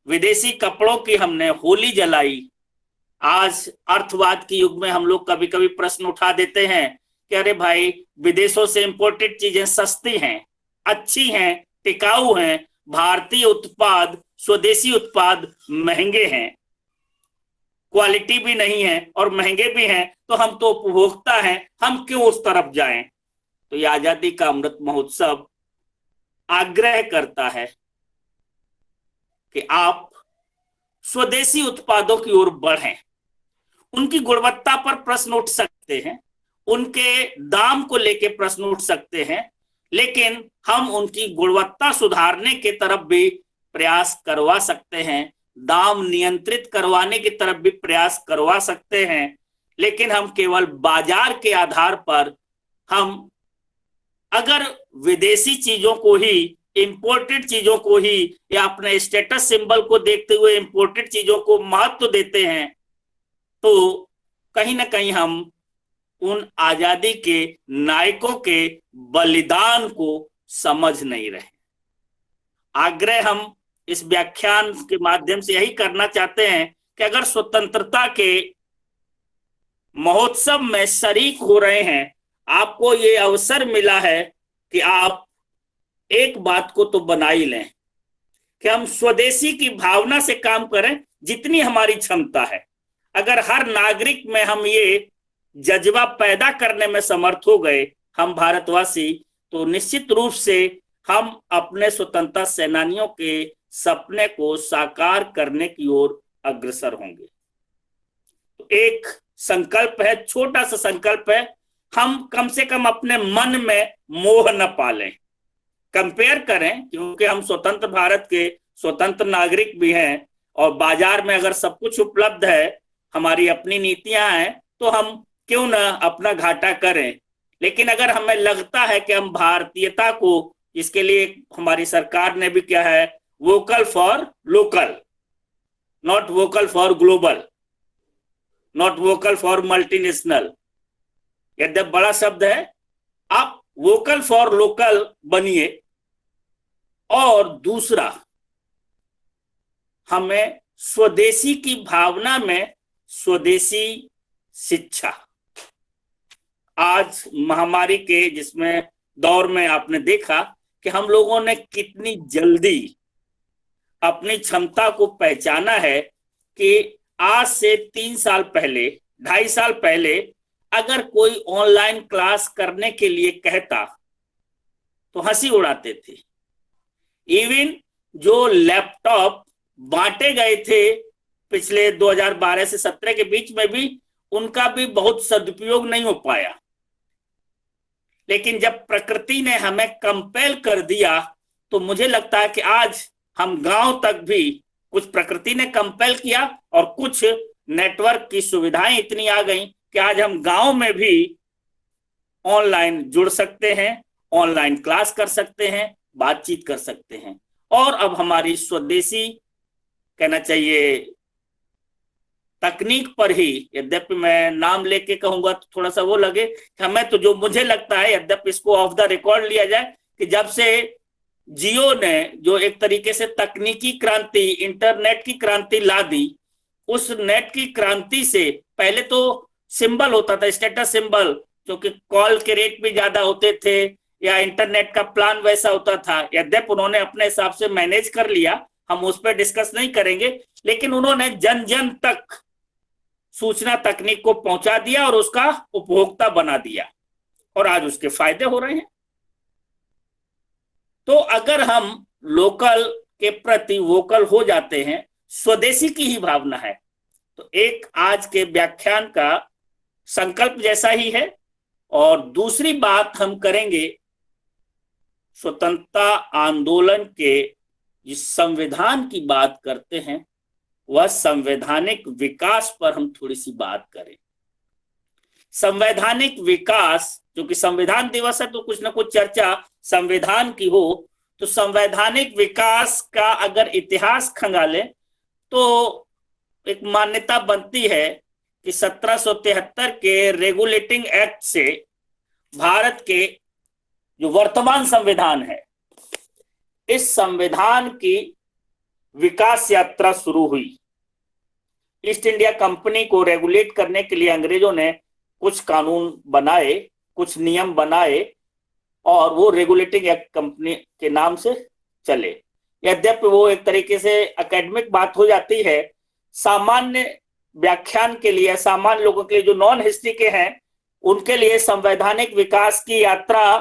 विदेशी कपड़ों की हमने होली जलाई। आज अर्थवाद के युग में हम लोग कभी कभी प्रश्न उठा देते हैं कि अरे भाई, विदेशों से इंपोर्टेड चीजें सस्ती हैं, अच्छी हैं, टिकाऊ हैं, भारतीय उत्पाद, स्वदेशी उत्पाद महंगे हैं, क्वालिटी भी नहीं है और महंगे भी हैं, तो हम तो उपभोक्ता हैं, हम क्यों उस तरफ जाएं। तो ये आजादी का अमृत महोत्सव आग्रह करता है कि आप स्वदेशी उत्पादों की ओर बढ़ें। उनकी गुणवत्ता पर प्रश्न उठ सकते हैं, उनके दाम को लेके प्रश्न उठ सकते हैं, लेकिन हम उनकी गुणवत्ता सुधारने के तरफ भी प्रयास करवा सकते हैं, दाम नियंत्रित करवाने की तरफ भी प्रयास करवा सकते हैं। लेकिन हम केवल बाजार के आधार पर, हम अगर विदेशी चीजों को ही, इंपोर्टेड चीजों को ही, या अपने स्टेटस सिंबल को देखते हुए इंपोर्टेड चीजों को महत्व देते हैं, तो कहीं ना कहीं हम उन आजादी के नायकों के बलिदान को समझ नहीं रहे। आग्रह हम इस व्याख्यान के माध्यम से यही करना चाहते हैं कि अगर स्वतंत्रता के महोत्सव में शरीक हो रहे हैं, आपको ये अवसर मिला है कि आप एक बात को तो बना ही लें कि हम स्वदेशी की भावना से काम करें जितनी हमारी क्षमता है। अगर हर नागरिक में हम ये जज्बा पैदा करने में समर्थ हो गए, हम भारतवासी, तो निश्चित रूप से हम अपने स्वतंत्रता सेनानियों के सपने को साकार करने की ओर अग्रसर होंगे। तो एक संकल्प है, छोटा सा संकल्प है, हम कम से कम अपने मन में मोह न पालें। कंपेयर करें, क्योंकि हम स्वतंत्र भारत के स्वतंत्र नागरिक भी हैं और बाजार में अगर सब कुछ उपलब्ध है, हमारी अपनी नीतियां हैं, तो हम क्यों ना अपना घाटा करें। लेकिन अगर हमें लगता है कि हम भारतीयता को, इसके लिए हमारी सरकार ने भी क्या है, vocal for local, not vocal for global, not vocal for multinational, यद्यप बड़ा शब्द है, आप वोकल फॉर लोकल बनिए। और दूसरा, हमें स्वदेशी की भावना में स्वदेशी शिक्षा। आज महामारी के जिसमें दौर में आपने देखा कि हम लोगों ने कितनी जल्दी अपनी क्षमता को पहचाना है कि आज से 3 साल पहले, 2.5 साल पहले अगर कोई ऑनलाइन क्लास करने के लिए कहता तो हंसी उड़ाते थे। इवन जो लैपटॉप बांटे गए थे पिछले 2012 से 17 के बीच में भी, उनका भी बहुत सदुपयोग नहीं हो पाया। लेकिन जब प्रकृति ने हमें कंपेल कर दिया तो मुझे लगता है कि आज हम गांव तक भी कुछ प्रकृति ने कंपेल किया और कुछ नेटवर्क की सुविधाएं इतनी आ गई कि आज हम गांव में भी ऑनलाइन जुड़ सकते हैं, ऑनलाइन क्लास कर सकते हैं, बातचीत कर सकते हैं। और अब हमारी स्वदेशी, कहना चाहिए, तकनीक पर ही, यद्यपि मैं नाम लेके कहूंगा तो थोड़ा सा वो लगे कि हमें, तो जो मुझे लगता है, यद्यपि इसको ऑफ द रिकॉर्ड लिया जाए, कि जब से जियो ने जो एक तरीके से तकनीकी क्रांति, इंटरनेट की क्रांति ला दी, उस नेट की क्रांति से पहले तो सिंबल होता था, स्टेटस सिंबल, क्योंकि कॉल के रेट भी ज्यादा होते थे या इंटरनेट का प्लान वैसा होता था। यद्यपि उन्होंने अपने हिसाब से मैनेज कर लिया, हम उस पर डिस्कस नहीं करेंगे, लेकिन उन्होंने जन जन तक सूचना तकनीक को पहुंचा दिया और उसका उपभोक्ता बना दिया, और आज उसके फायदे हो रहे हैं। तो अगर हम लोकल के प्रति वोकल हो जाते हैं, स्वदेशी की ही भावना है, तो एक आज के व्याख्यान का संकल्प जैसा ही है। और दूसरी बात हम करेंगे, स्वतंत्रता आंदोलन के जिस संविधान की बात करते हैं, वह संवैधानिक विकास पर हम थोड़ी सी बात करें। संवैधानिक विकास, जो कि संविधान दिवस है तो कुछ ना कुछ चर्चा संविधान की हो, तो संवैधानिक विकास का अगर इतिहास खंगालें तो एक मान्यता बनती है कि 1773 के रेगुलेटिंग एक्ट से भारत के जो वर्तमान संविधान है, इस संविधान की विकास यात्रा शुरू हुई। ईस्ट इंडिया कंपनी को रेगुलेट करने के लिए अंग्रेजों ने कुछ कानून बनाए, कुछ नियम बनाए, और वो रेगुलेटिंग एक्ट कंपनी के नाम से चले। यद्यपि वो एक तरीके से एकेडमिक बात हो जाती है, सामान्य व्याख्यान के लिए, सामान्य लोगों के लिए जो नॉन हिस्ट्री के हैं, उनके लिए संवैधानिक विकास की यात्रा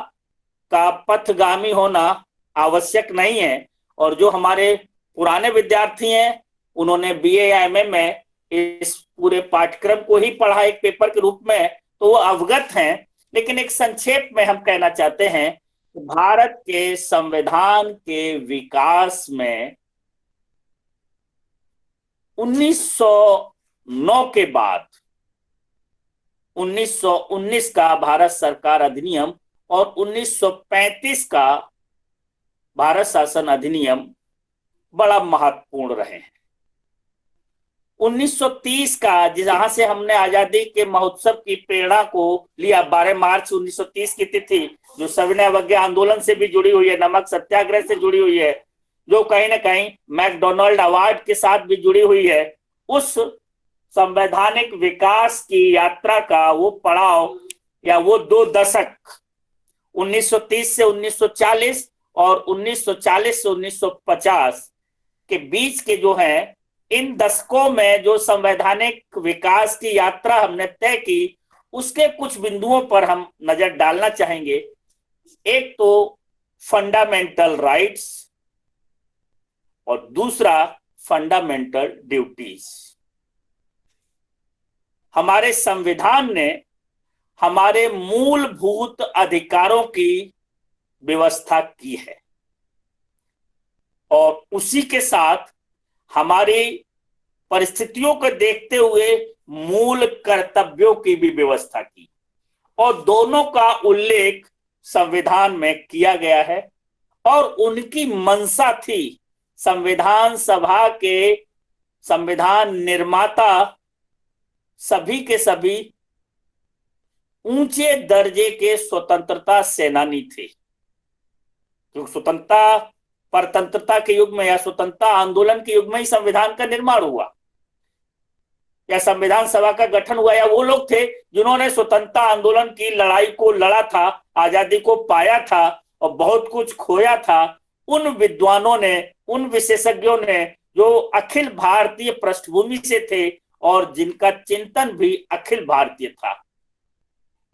का पथगामी होना आवश्यक नहीं है। और जो हमारे पुराने विद्यार्थी हैं, उन्होंने बीए या एमए में इस पूरे पाठ्यक्रम को ही पढ़ा एक पेपर के रूप में, तो वो अवगत हैं। लेकिन एक संक्षेप में हम कहना चाहते हैं कि भारत के संविधान के विकास में 1909 के बाद 1919 का भारत सरकार अधिनियम और 1935 का भारत शासन अधिनियम बड़ा महत्वपूर्ण रहे हैं। 1930 का, जहां से हमने आजादी के महोत्सव की प्रेरणा को लिया, 12 मार्च 1930 की तिथि, जो सविनय अवज्ञा आंदोलन से भी जुड़ी हुई है, नमक सत्याग्रह से जुड़ी हुई है, जो कहीं ना कहीं मैकडोनाल्ड अवार्ड के साथ भी जुड़ी हुई है, उस संवैधानिक विकास की यात्रा का वो पड़ाव या वो 2 दशक, 1930 से 1940 और 1940 से 1950 के बीच के जो है, इन दशकों में जो संवैधानिक विकास की यात्रा हमने तय की, उसके कुछ बिंदुओं पर हम नजर डालना चाहेंगे। एक तो फंडामेंटल राइट्स और दूसरा फंडामेंटल ड्यूटीज। हमारे संविधान ने हमारे मूलभूत अधिकारों की व्यवस्था की है और उसी के साथ हमारी परिस्थितियों को देखते हुए मूल कर्तव्यों की भी व्यवस्था की, और दोनों का उल्लेख संविधान में किया गया है। और उनकी मंशा थी, संविधान सभा के संविधान निर्माता सभी के सभी ऊंचे दर्जे के स्वतंत्रता सेनानी थे। क्योंकि स्वतंत्रता, परतंत्रता के युग में या स्वतंत्रता आंदोलन के युग में ही संविधान का निर्माण हुआ या संविधान सभा का गठन हुआ, या वो लोग थे जिन्होंने स्वतंत्रता आंदोलन की लड़ाई को लड़ा था, आजादी को पाया था और बहुत कुछ खोया था। उन विद्वानों ने, उन विशेषज्ञों ने जो अखिल भारतीय पृष्ठभूमि से थे और जिनका चिंतन भी अखिल भारतीय था,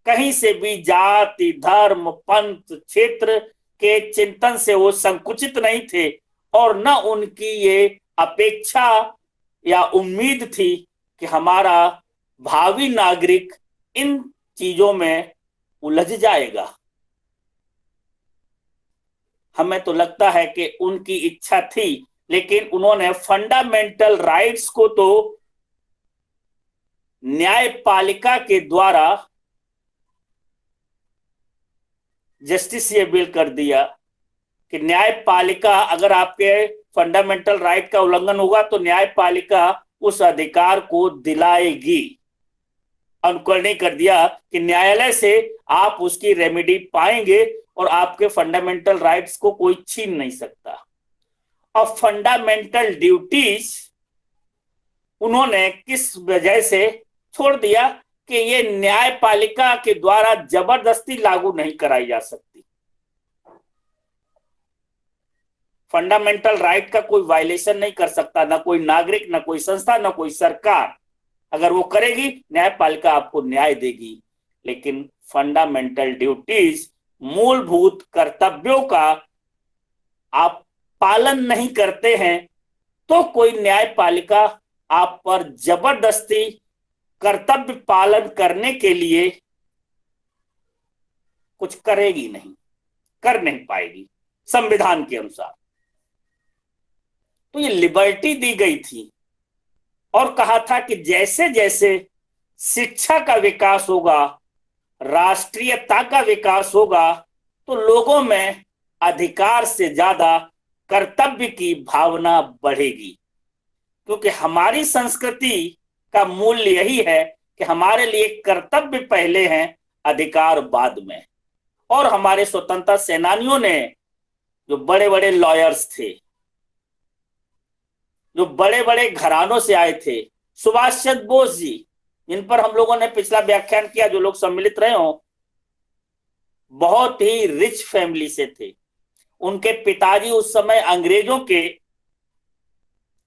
कहीं से भी जाति, धर्म, पंथ, क्षेत्र के चिंतन से वो संकुचित नहीं थे, और न उनकी ये अपेक्षा या उम्मीद थी कि हमारा भावी नागरिक इन चीजों में उलझ जाएगा। हमें तो लगता है कि उनकी इच्छा थी, लेकिन उन्होंने फंडामेंटल राइट्स को तो न्यायपालिका के द्वारा जस्टिसेबल कर दिया कि न्यायपालिका, अगर आपके फंडामेंटल राइट का उल्लंघन होगा तो न्यायपालिका उस अधिकार को दिलाएगी। अनुकरण कर दिया कि न्यायालय से आप उसकी रेमेडी पाएंगे और आपके फंडामेंटल राइट्स को कोई छीन नहीं सकता। और फंडामेंटल ड्यूटीज उन्होंने किस वजह से छोड़ दिया कि ये न्यायपालिका के द्वारा जबरदस्ती लागू नहीं कराई जा सकती। फंडामेंटल राइट का कोई वायलेशन नहीं कर सकता, ना कोई नागरिक, ना कोई संस्था, ना कोई सरकार। अगर वो करेगी, न्यायपालिका आपको न्याय देगी। लेकिन फंडामेंटल ड्यूटीज, मूलभूत कर्तव्यों का आप पालन नहीं करते हैं तो कोई न्यायपालिका आप पर जबरदस्ती कर्तव्य पालन करने के लिए कुछ करेगी नहीं, कर नहीं पाएगी संविधान के अनुसार। तो ये लिबर्टी दी गई थी और कहा था कि जैसे जैसे शिक्षा का विकास होगा, राष्ट्रीयता का विकास होगा, तो लोगों में अधिकार से ज्यादा कर्तव्य की भावना बढ़ेगी। क्योंकि हमारी संस्कृति का मूल्य यही है कि हमारे लिए कर्तव्य पहले हैं, अधिकार बाद में। और हमारे स्वतंत्रता सेनानियों ने, जो बड़े बड़े लॉयर्स थे, जो बड़े बड़े घरानों से आए थे, सुभाष चंद्र बोस जी, जिन पर हम लोगों ने पिछला व्याख्यान किया, जो लोग सम्मिलित रहे हो, बहुत ही रिच फैमिली से थे। उनके पिताजी उस समय अंग्रेजों के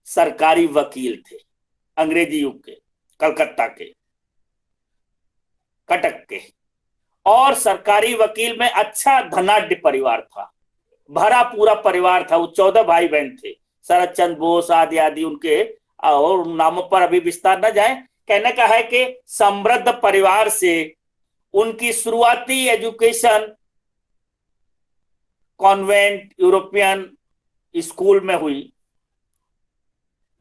सरकारी वकील थे, अंग्रेजी युग के, कलकत्ता के, कटक के। और सरकारी वकील में अच्छा धनाढ्य परिवार था, भरा पूरा परिवार था। वो 14 भाई बहन थे, शरद चंद्र बोस आदि आदि उनके, और नामों पर अभी विस्तार न जाए। कहने का है कि समृद्ध परिवार से उनकी शुरुआती एजुकेशन कॉन्वेंट यूरोपियन स्कूल में हुई।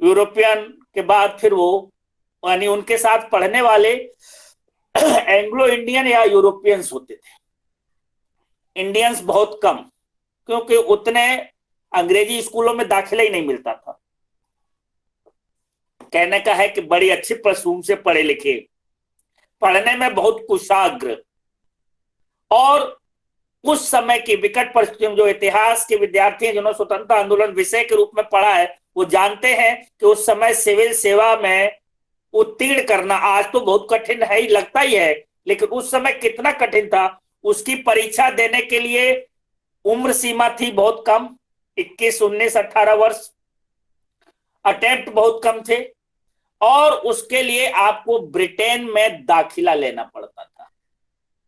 यूरोपियन के बाद फिर वो, यानी उनके साथ पढ़ने वाले एंग्लो इंडियन या यूरोपियंस होते थे, इंडियंस बहुत कम, क्योंकि उतने अंग्रेजी स्कूलों में दाखिला ही नहीं मिलता था। कहने का है कि बड़ी अच्छी पृष्ठभूमि से पढ़े लिखे, पढ़ने में बहुत कुशाग्र, और उस समय की विकट परिस्थितियों में जो इतिहास के विद्यार्थी हैं, जिन्होंने स्वतंत्रता आंदोलन विषय के रूप में पढ़ा है, वो जानते हैं कि उस समय सिविल सेवा में उत्तीर्ण करना आज तो बहुत कठिन है ही, लगता ही है, लेकिन उस समय कितना कठिन था। उसकी परीक्षा देने के लिए उम्र सीमा थी बहुत कम, 21, 19, 18 वर्ष, अटेम्प्ट बहुत कम थे, और उसके लिए आपको ब्रिटेन में दाखिला लेना पड़ता था।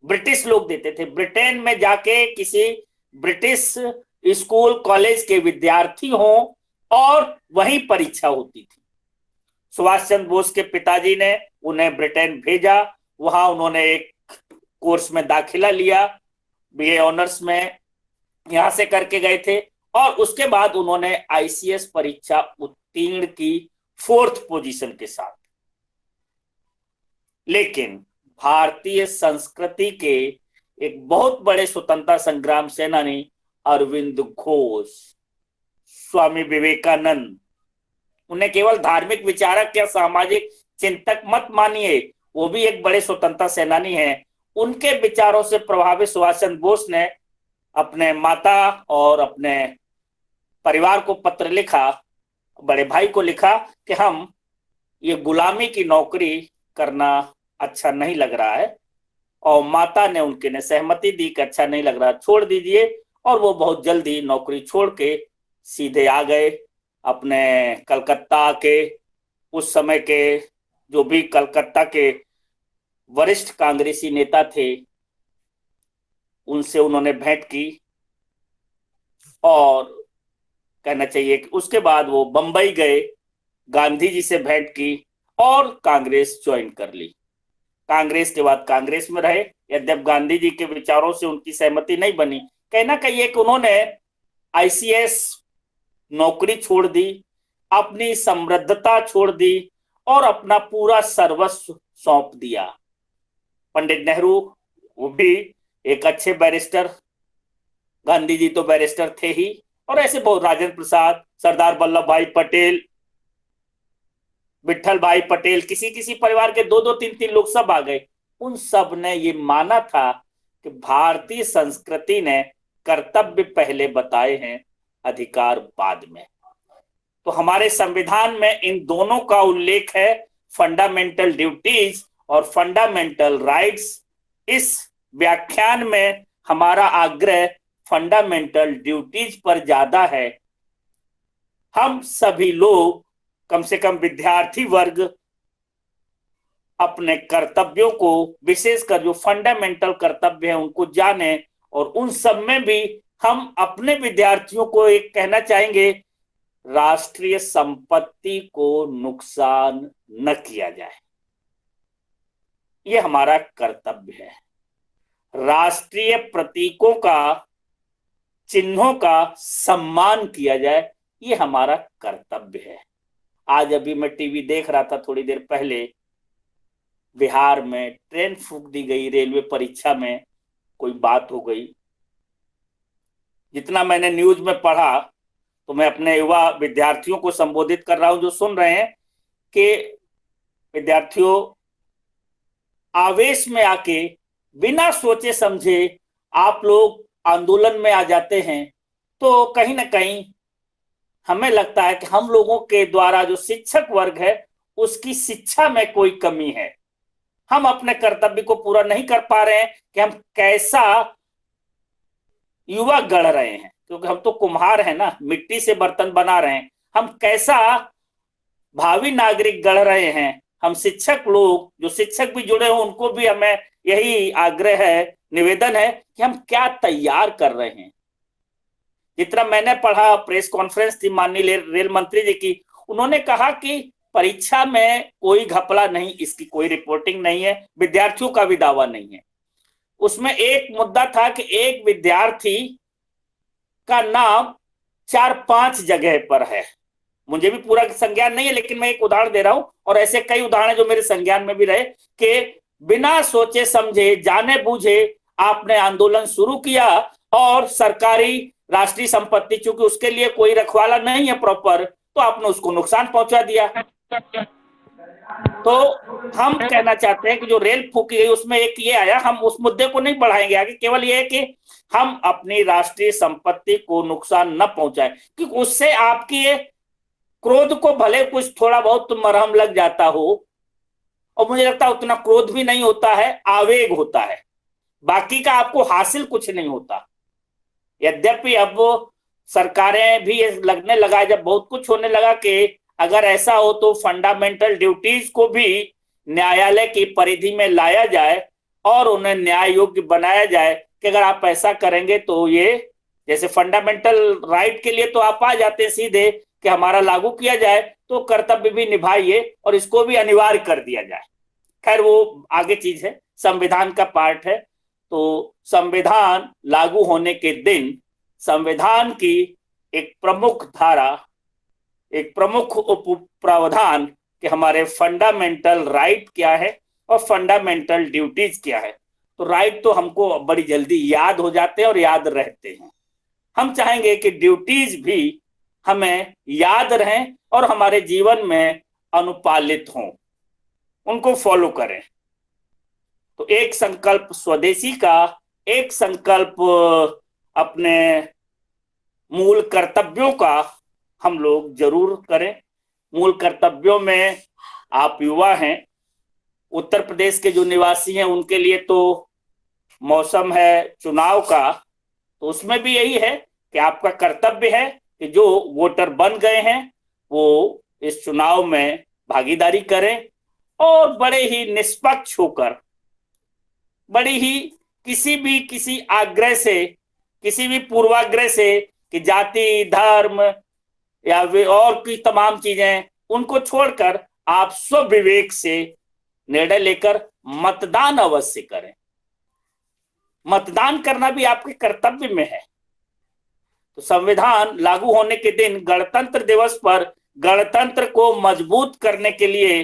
ब्रिटिश लोग देते थे, ब्रिटेन में जाके किसी ब्रिटिश स्कूल कॉलेज के विद्यार्थी हों और वहीं परीक्षा होती थी। सुभाष चंद्र बोस के पिताजी ने उन्हें ब्रिटेन भेजा, वहां उन्होंने एक कोर्स में दाखिला लिया, बीए ऑनर्स में यहां से करके गए थे, और उसके बाद उन्होंने आईसीएस परीक्षा उत्तीर्ण की 4th पोजीशन के साथ। लेकिन भारतीय संस्कृति के एक बहुत बड़े स्वतंत्रता संग्राम सेनानी अरविंद घोष, स्वामी विवेकानंद, उन्हें केवल धार्मिक विचारक या सामाजिक चिंतक मत मानिए, वो भी एक बड़े स्वतंत्रता सेनानी हैं। उनके विचारों से प्रभावित सुभाष चंद्र बोस ने अपने माता और अपने परिवार को पत्र लिखा, बड़े भाई को लिखा कि हम ये गुलामी की नौकरी करना अच्छा नहीं लग रहा है, और माता ने उनके ने सहमति दी कि अच्छा नहीं लग रहा, छोड़ दीजिए। और वो बहुत जल्दी नौकरी छोड़ के सीधे आ गए अपने कलकत्ता के, उस समय के जो भी कलकत्ता के वरिष्ठ कांग्रेसी नेता थे, उनसे उन्होंने भेंट की, और कहना चाहिए कि उसके बाद वो बंबई गए, गांधी जी से भेंट की और कांग्रेस ज्वाइन कर ली। कांग्रेस के बाद कांग्रेस में रहे, यद्यप गांधी जी के विचारों से उनकी सहमति नहीं बनी। कहना कहिए कि उन्होंने आईसीएस नौकरी छोड़ दी, अपनी समृद्धता छोड़ दी और अपना पूरा सर्वस्व सौंप दिया। पंडित नेहरू वो भी एक अच्छे बैरिस्टर, गांधी जी तो बैरिस्टर थे ही, और ऐसे बहुत, राजेंद्र प्रसाद, सरदार वल्लभ भाई पटेल, विठल भाई पटेल, किसी किसी परिवार के दो दो तीन तीन लोग सब आ गए। उन सब ने ये माना था कि भारतीय संस्कृति ने कर्तव्य पहले बताए हैं, अधिकार बाद में। तो हमारे संविधान में इन दोनों का उल्लेख है, फंडामेंटल ड्यूटीज और फंडामेंटल राइट्स। इस व्याख्यान में हमारा आग्रह फंडामेंटल ड्यूटीज पर ज्यादा है। हम सभी लोग, कम से कम विद्यार्थी वर्ग, अपने कर्तव्यों को, विशेषकर जो फंडामेंटल कर्तव्य है उनको जाने, और उन सब में भी हम अपने विद्यार्थियों को एक कहना चाहेंगे, राष्ट्रीय संपत्ति को नुकसान न किया जाए। ये हमारा कर्तव्य है। राष्ट्रीय प्रतीकों का, चिन्हों का सम्मान किया जाए, ये हमारा कर्तव्य है। आज अभी मैं टीवी देख रहा था, थोड़ी देर पहले बिहार में ट्रेन फूंक दी गई, रेलवे परीक्षा में कोई बात हो गई। जितना मैंने न्यूज में पढ़ा, तो मैं अपने युवा विद्यार्थियों को संबोधित कर रहा हूं जो सुन रहे हैं, कि विद्यार्थियों, आवेश में आके बिना सोचे समझे आप लोग आंदोलन में आ जाते हैं, तो कहीं ना कहीं हमें लगता है कि हम लोगों के द्वारा जो शिक्षक वर्ग है उसकी शिक्षा में कोई कमी है। हम अपने कर्तव्य को पूरा नहीं कर पा रहे हैं कि हम कैसा युवा गढ़ रहे हैं, क्योंकि हम तो कुम्हार हैं ना, मिट्टी से बर्तन बना रहे हैं। हम कैसा भावी नागरिक गढ़ रहे हैं। हम शिक्षक लोग, जो शिक्षक भी जुड़े हो, उनको भी हमें यही आग्रह है, निवेदन है कि हम क्या तैयार कर रहे हैं। जितना मैंने पढ़ा, प्रेस कॉन्फ्रेंस थी माननीय रेल मंत्री जी की, उन्होंने कहा कि परीक्षा में कोई घपला नहीं, इसकी कोई रिपोर्टिंग नहीं है, विद्यार्थियों का भी दावा नहीं है। उसमें एक मुद्दा था कि एक विद्यार्थी का नाम 4-5 जगह पर है। मुझे भी पूरा संज्ञान नहीं है, लेकिन मैं एक उदाहरण दे रहा हूं, और ऐसे कई उदाहरण जो मेरे संज्ञान में भी रहे, कि बिना सोचे समझे, जाने बूझे आपने आंदोलन शुरू किया, और सरकारी राष्ट्रीय संपत्ति, चूंकि उसके लिए कोई रखवाला नहीं है प्रॉपर, तो आपने उसको नुकसान पहुंचा दिया। तो हम कहना चाहते हैं कि जो रेल फूकी गई उसमें एक ये आया, हम उस मुद्दे को नहीं बढ़ाएंगे आगे, केवल ये है कि हम अपनी राष्ट्रीय संपत्ति को नुकसान न पहुंचाएं, क्योंकि उससे आपकी क्रोध को भले कुछ थोड़ा बहुत मरहम लग जाता हो, और मुझे लगता है उतना क्रोध भी नहीं होता है, आवेग होता है, बाकी का आपको हासिल कुछ नहीं होता। यद्यपि अब सरकारें भी लगने लगा, जब बहुत कुछ होने लगा, कि अगर ऐसा हो तो फंडामेंटल ड्यूटीज को भी न्यायालय की परिधि में लाया जाए और उन्हें न्याय योग्य बनाया जाए, कि अगर आप ऐसा करेंगे तो ये, जैसे फंडामेंटल राइट के लिए तो आप आ जाते हैं सीधे कि हमारा लागू किया जाए, तो कर्तव्य भी निभाइए और इसको भी अनिवार्य कर दिया जाए। खैर वो आगे चीज है, संविधान का पार्ट है। तो संविधान लागू होने के दिन संविधान की एक प्रमुख धारा, एक प्रमुख उप प्रावधान कि हमारे फंडामेंटल राइट क्या है और फंडामेंटल ड्यूटीज क्या है। तो राइट तो हमको बड़ी जल्दी याद हो जाते हैं और याद रहते हैं। हम चाहेंगे कि ड्यूटीज भी हमें याद रहें और हमारे जीवन में अनुपालित हों, उनको फॉलो करें। तो एक संकल्प स्वदेशी का, एक संकल्प अपने मूल कर्तव्यों का हम लोग जरूर करें। मूल कर्तव्यों में आप युवा हैं, उत्तर प्रदेश के जो निवासी हैं उनके लिए तो मौसम है चुनाव का, तो उसमें भी यही है कि आपका कर्तव्य है कि जो वोटर बन गए हैं वो इस चुनाव में भागीदारी करें और बड़े ही निष्पक्ष होकर, बड़ी ही किसी आग्रह से, किसी भी पूर्वाग्रह से कि जाति, धर्म या वे और की तमाम चीजें, उनको छोड़कर आप स्वविवेक से निर्णय लेकर मतदान अवश्य करें। मतदान करना भी आपके कर्तव्य में है। तो संविधान लागू होने के दिन गणतंत्र दिवस पर गणतंत्र को मजबूत करने के लिए,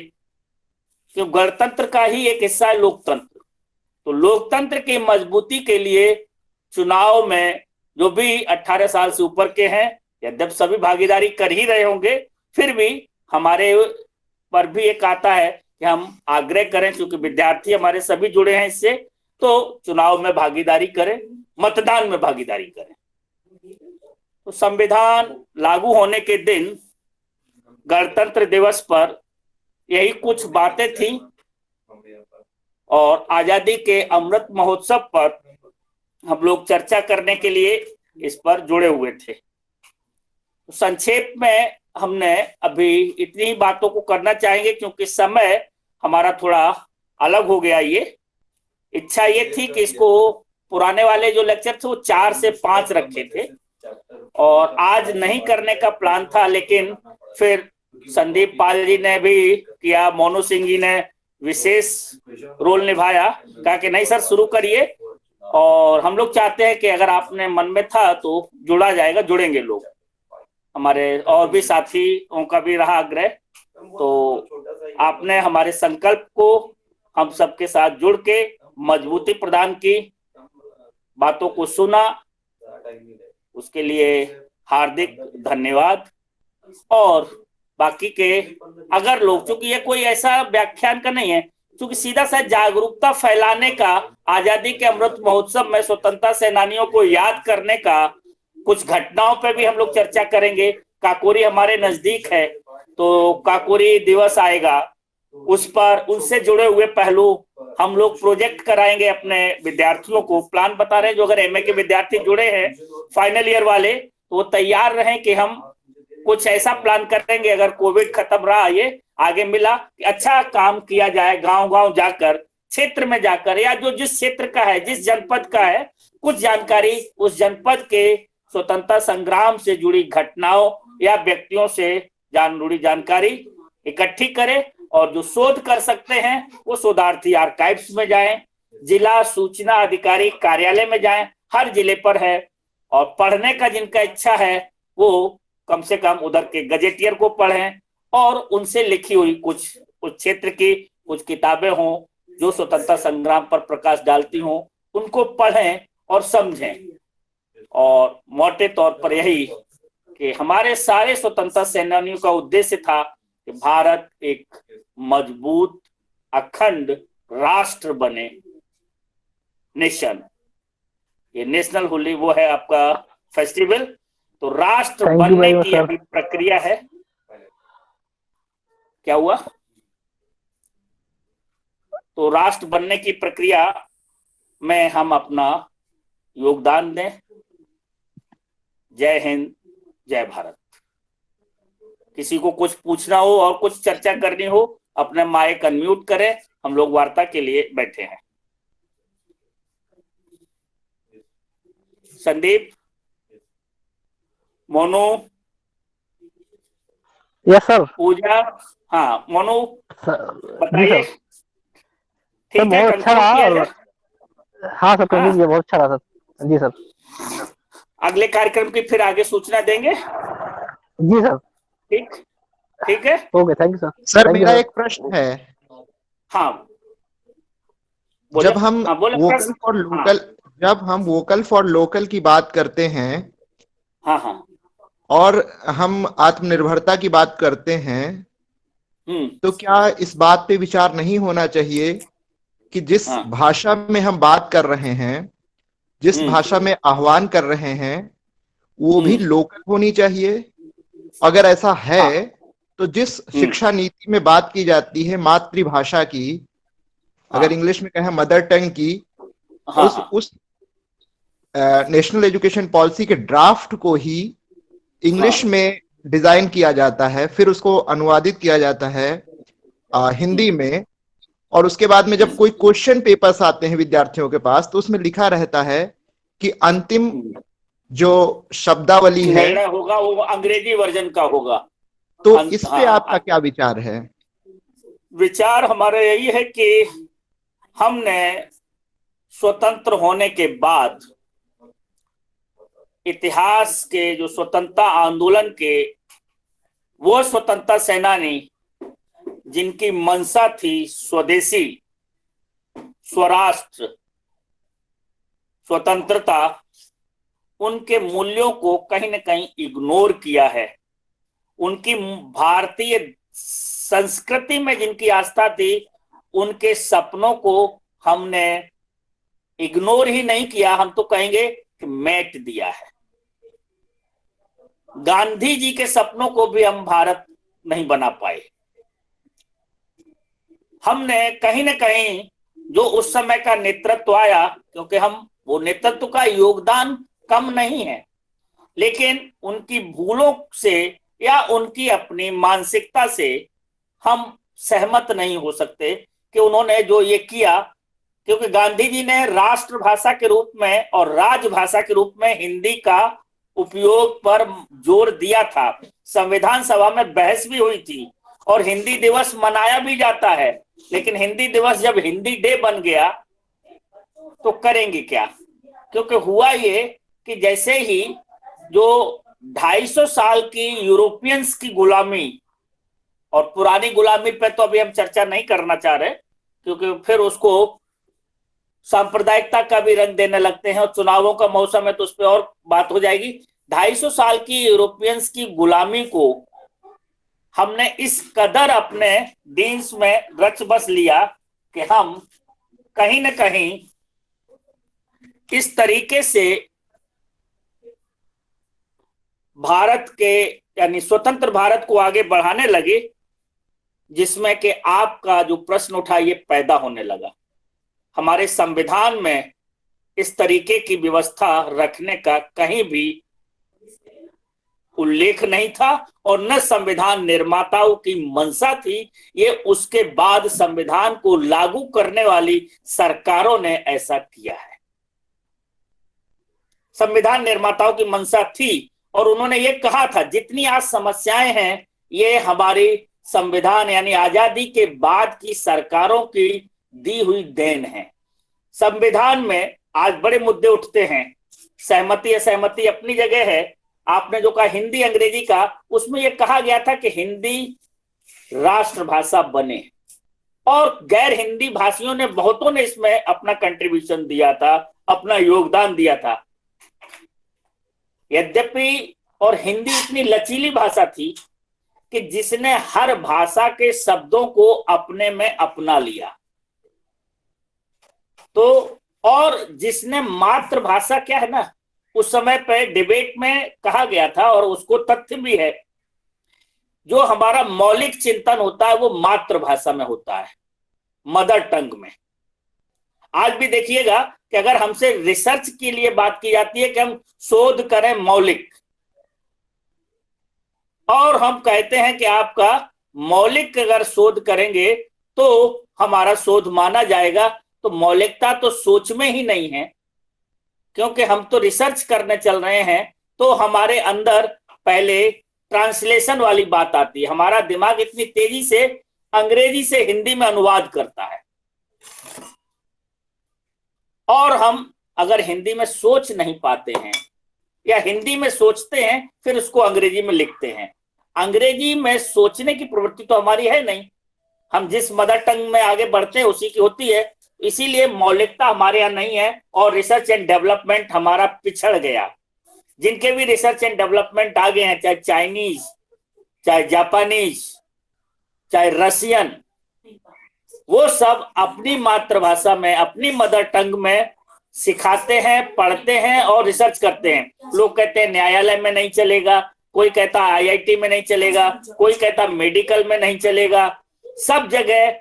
क्यों गणतंत्र का ही एक हिस्सा है लोकतंत्र, तो लोकतंत्र की मजबूती के लिए चुनाव में जो भी 18 साल से ऊपर के हैं, यद्यपि सभी भागीदारी कर ही रहे होंगे, फिर भी हमारे पर भी एक आता है कि हम आग्रह करें, क्योंकि विद्यार्थी हमारे सभी जुड़े हैं इससे, तो चुनाव में भागीदारी करें, मतदान में भागीदारी करें। तो संविधान लागू होने के दिन गणतंत्र दिवस पर यही कुछ बातें थी, और आजादी के अमृत महोत्सव पर हम लोग चर्चा करने के लिए इस पर जुड़े हुए थे। तो संक्षेप में हमने अभी इतनी ही बातों को करना चाहेंगे, क्योंकि समय हमारा थोड़ा अलग हो गया। ये इच्छा ये थी कि इसको पुराने वाले जो लेक्चर थे वो 4 से 5 रखे थे, और आज नहीं करने का प्लान था, लेकिन फिर संदीप पाल जी ने भी किया, मोनू सिंह जी ने विशेष रोल निभाया, कहा कि नहीं सर शुरू करिए, और हम लोग चाहते हैं कि अगर आपने मन में था तो जुड़ा जाएगा, जुड़ेंगे लोग। हमारे और भी साथियों का भी रहा आग्रह, तो आपने हमारे संकल्प को हम सबके साथ जुड़ के मजबूती प्रदान की, बातों को सुना, उसके लिए हार्दिक धन्यवाद। और बाकी के अगर लोग, चूंकि ये कोई ऐसा व्याख्यान का नहीं है, क्योंकि सीधा सा जागरूकता फैलाने का, आजादी के अमृत महोत्सव में स्वतंत्रता सेनानियों को याद करने का, कुछ घटनाओं पर भी हम लोग चर्चा करेंगे। काकोरी हमारे नजदीक है, तो काकोरी दिवस आएगा, उस पर उनसे जुड़े हुए पहलू हम लोग प्रोजेक्ट कराएंगे अपने विद्यार्थियों को। प्लान बता रहे हैं, जो अगर एमए के विद्यार्थी जुड़े हैं फाइनल ईयर वाले, तो वो तैयार रहें कि हम कुछ ऐसा प्लान करेंगे, अगर कोविड खत्म रहा, ये आगे मिला, कि अच्छा काम किया जाए, गांव गांव जाकर, क्षेत्र में जाकर, या जो जिस क्षेत्र का है, जिस जनपद का है, कुछ जानकारी उस जनपद के स्वतंत्रता संग्राम से जुड़ी घटनाओं या व्यक्तियों से जुड़ी जानकारी इकट्ठी करें, और जो शोध कर सकते हैं वो शोधार्थी आर्काइव्स में जाएं, जिला सूचना अधिकारी कार्यालय में जाएं, हर जिले पर है, और पढ़ने का जिनका इच्छा है वो कम से कम उधर के गजेटियर को पढ़ें, और उनसे लिखी हुई कुछ उस क्षेत्र की कुछ किताबें हों जो स्वतंत्रता संग्राम पर प्रकाश डालती हों, उनको पढ़ें और समझें। और मोटे तौर पर यही कि हमारे सारे स्वतंत्रता सेनानियों का उद्देश्य था कि भारत एक मजबूत अखंड राष्ट्र बने, नेशन। ये नेशनल होली वो है आपका फेस्टिवल, तो राष्ट्र बनने की अभी प्रक्रिया है। क्या हुआ? तो राष्ट्र बनने की प्रक्रिया में हम अपना योगदान दें। जय हिंद, जय भारत। किसी को कुछ पूछना हो और कुछ चर्चा करनी हो, अपने माइक अनम्यूट करें, हम लोग वार्ता के लिए बैठे हैं। Sandeep, Monu, yes sir. पूजा, हाँ मोनू बताइए। सर ठीक है, बहुत अच्छा कंक्लूड किया रहा। जाए। हाँ सर, हाँ, बहुत अच्छा रहा सर। जी सर। अगले कार्यक्रम की फिर आगे सूचना देंगे। जी सर। ठीक, ठीक है, okay, thank you sir. Sir मेरा एक प्रश्न है। हाँ बोले। जब हम हाँ बोले वोकल प्रश्न। फॉर हाँ लोकल जब हम वोकल फॉर लोकल की बात करते हैं हाँ हाँ, और हम आत्मनिर्भरता की बात करते हैं, तो क्या इस बात पे विचार नहीं होना चाहिए कि जिस हाँ, भाषा में हम बात कर रहे हैं, जिस भाषा में आह्वान कर रहे हैं, वो भी लोकल होनी चाहिए? अगर ऐसा है हाँ, तो जिस शिक्षा नीति में बात की जाती है मातृभाषा की, अगर इंग्लिश में कहें मदर टंग की, हाँ, उस नेशनल एजुकेशन पॉलिसी के ड्राफ्ट को ही इंग्लिश में डिजाइन किया जाता है, फिर उसको अनुवादित किया जाता है हिंदी में, और उसके बाद में जब कोई क्वेश्चन पेपर्स आते हैं विद्यार्थियों के पास, तो उसमें लिखा रहता है कि अंतिम जो शब्दावली है निर्णय होगा वो अंग्रेजी वर्जन का होगा। तो इस पे आपका क्या विचार है? विचार हमारा यही है कि हमने स्वतंत्र होने के बाद इतिहास के जो स्वतंत्रता आंदोलन के वो स्वतंत्रता सेनानी जिनकी मंशा थी स्वदेशी, स्वराष्ट्र, स्वतंत्रता, उनके मूल्यों को कहीं ना कहीं इग्नोर किया है। उनकी भारतीय संस्कृति में जिनकी आस्था थी, उनके सपनों को हमने इग्नोर ही नहीं किया, हम तो कहेंगे कि मैट दिया है। गांधी जी के सपनों को भी हम भारत नहीं बना पाए। हमने कहीं ना कहीं जो उस समय का नेतृत्व आया, क्योंकि हम वो नेतृत्व का योगदान कम नहीं है, लेकिन उनकी भूलों से या उनकी अपनी मानसिकता से हम सहमत नहीं हो सकते कि उन्होंने जो ये किया। क्योंकि गांधी जी ने राष्ट्रभाषा के रूप में और राजभाषा के रूप में हिंदी का उपयोग पर जोर दिया था। संविधान सभा में बहस भी हुई थी और हिंदी दिवस मनाया भी जाता है, लेकिन हिंदी दिवस जब हिंदी डे बन गया तो करेंगे क्या? क्योंकि हुआ ये कि जैसे ही जो 250 साल की यूरोपियंस की गुलामी, और पुरानी गुलामी पे तो अभी हम चर्चा नहीं करना चाह रहे क्योंकि फिर उसको सांप्रदायिकता का भी रंग देने लगते हैं और चुनावों का मौसम है तो उस पर और बात हो जाएगी। 250 साल की यूरोपियंस की गुलामी को हमने इस कदर अपने दीन्स में रच बस लिया कि हम कहीं ना कहीं इस तरीके से भारत के यानी स्वतंत्र भारत को आगे बढ़ाने लगे, जिसमें कि आपका जो प्रश्न उठा ये पैदा होने लगा। हमारे संविधान में इस तरीके की व्यवस्था रखने का कहीं भी उल्लेख नहीं था और न संविधान निर्माताओं की मंशा थी। ये उसके बाद संविधान को लागू करने वाली सरकारों ने ऐसा किया है। संविधान निर्माताओं की मंशा थी और उन्होंने ये कहा था जितनी आज समस्याएं हैं ये हमारी संविधान यानी आजादी के बाद की सरकारों की दी हुई देन है। संविधान में आज बड़े मुद्दे उठते हैं, सहमति असहमति अपनी जगह है। आपने जो कहा हिंदी अंग्रेजी का, उसमें यह कहा गया था कि हिंदी राष्ट्रभाषा बने और गैर हिंदी भाषियों ने बहुतों ने इसमें अपना कंट्रीब्यूशन दिया था, अपना योगदान दिया था। यद्यपि और हिंदी इतनी लचीली भाषा थी कि जिसने हर भाषा के शब्दों को अपने में अपना लिया, तो और जिसने मातृभाषा क्या है ना, उस समय पे डिबेट में कहा गया था और उसको तथ्य भी है, जो हमारा मौलिक चिंतन होता है वो मातृभाषा में होता है, मदर टंग में। आज भी देखिएगा कि अगर हमसे रिसर्च के लिए बात की जाती है कि हम शोध करें मौलिक, और हम कहते हैं कि आपका मौलिक अगर शोध करेंगे तो हमारा शोध माना जाएगा, तो मौलिकता तो सोच में ही नहीं है, क्योंकि हम तो रिसर्च करने चल रहे हैं। तो हमारे अंदर पहले ट्रांसलेशन वाली बात आती है, हमारा दिमाग इतनी तेजी से अंग्रेजी से हिंदी में अनुवाद करता है और हम अगर हिंदी में सोच नहीं पाते हैं या हिंदी में सोचते हैं फिर उसको अंग्रेजी में लिखते हैं। अंग्रेजी में सोचने की प्रवृत्ति तो हमारी है नहीं, हम जिस मदर टंग में आगे बढ़ते हैं उसी की होती है। इसीलिए मौलिकता हमारे यहाँ नहीं है और रिसर्च एंड डेवलपमेंट हमारा पिछड़ गया। जिनके भी रिसर्च एंड डेवलपमेंट आगे हैं, चाहे चाइनीज, चाहे जापानीज, चाहे रशियन, वो सब अपनी मातृभाषा में अपनी मदर टंग में सिखाते हैं, पढ़ते हैं और रिसर्च करते हैं। लोग कहते हैं न्यायालय में नहीं चलेगा, कोई कहता आईआईटी में नहीं चलेगा, कोई कहता मेडिकल में नहीं चलेगा। सब जगह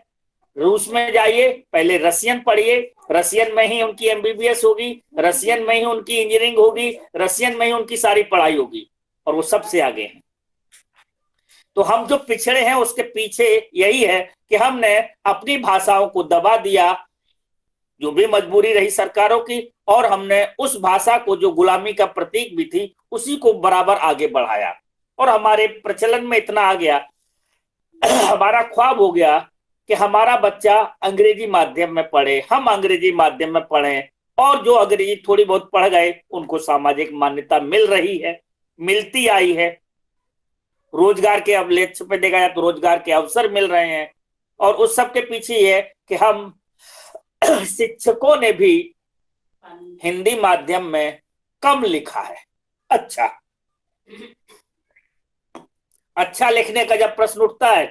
रूस में जाइए, पहले रशियन पढ़िए, रशियन में ही उनकी एमबीबीएस होगी, रशियन में ही उनकी इंजीनियरिंग होगी, रशियन में ही उनकी सारी पढ़ाई होगी और वो सबसे आगे हैं। तो हम जो पिछड़े हैं उसके पीछे यही है कि हमने अपनी भाषाओं को दबा दिया, जो भी मजबूरी रही सरकारों की, और हमने उस भाषा को जो गुलामी का प्रतीक भी थी उसी को बराबर आगे बढ़ाया और हमारे प्रचलन में इतना आ गया, हमारा ख्वाब हो गया कि हमारा बच्चा अंग्रेजी माध्यम में पढ़े, हम अंग्रेजी माध्यम में पढ़ें और जो अंग्रेजी थोड़ी बहुत पढ़ गए उनको सामाजिक मान्यता मिल रही है, मिलती आई है। रोजगार के, अब लक्ष्य पे देखा जाए तो रोजगार के अवसर मिल रहे हैं। और उस सब के पीछे ये है कि हम शिक्षकों ने भी हिंदी माध्यम में कम लिखा है। अच्छा लिखने का जब प्रश्न उठता है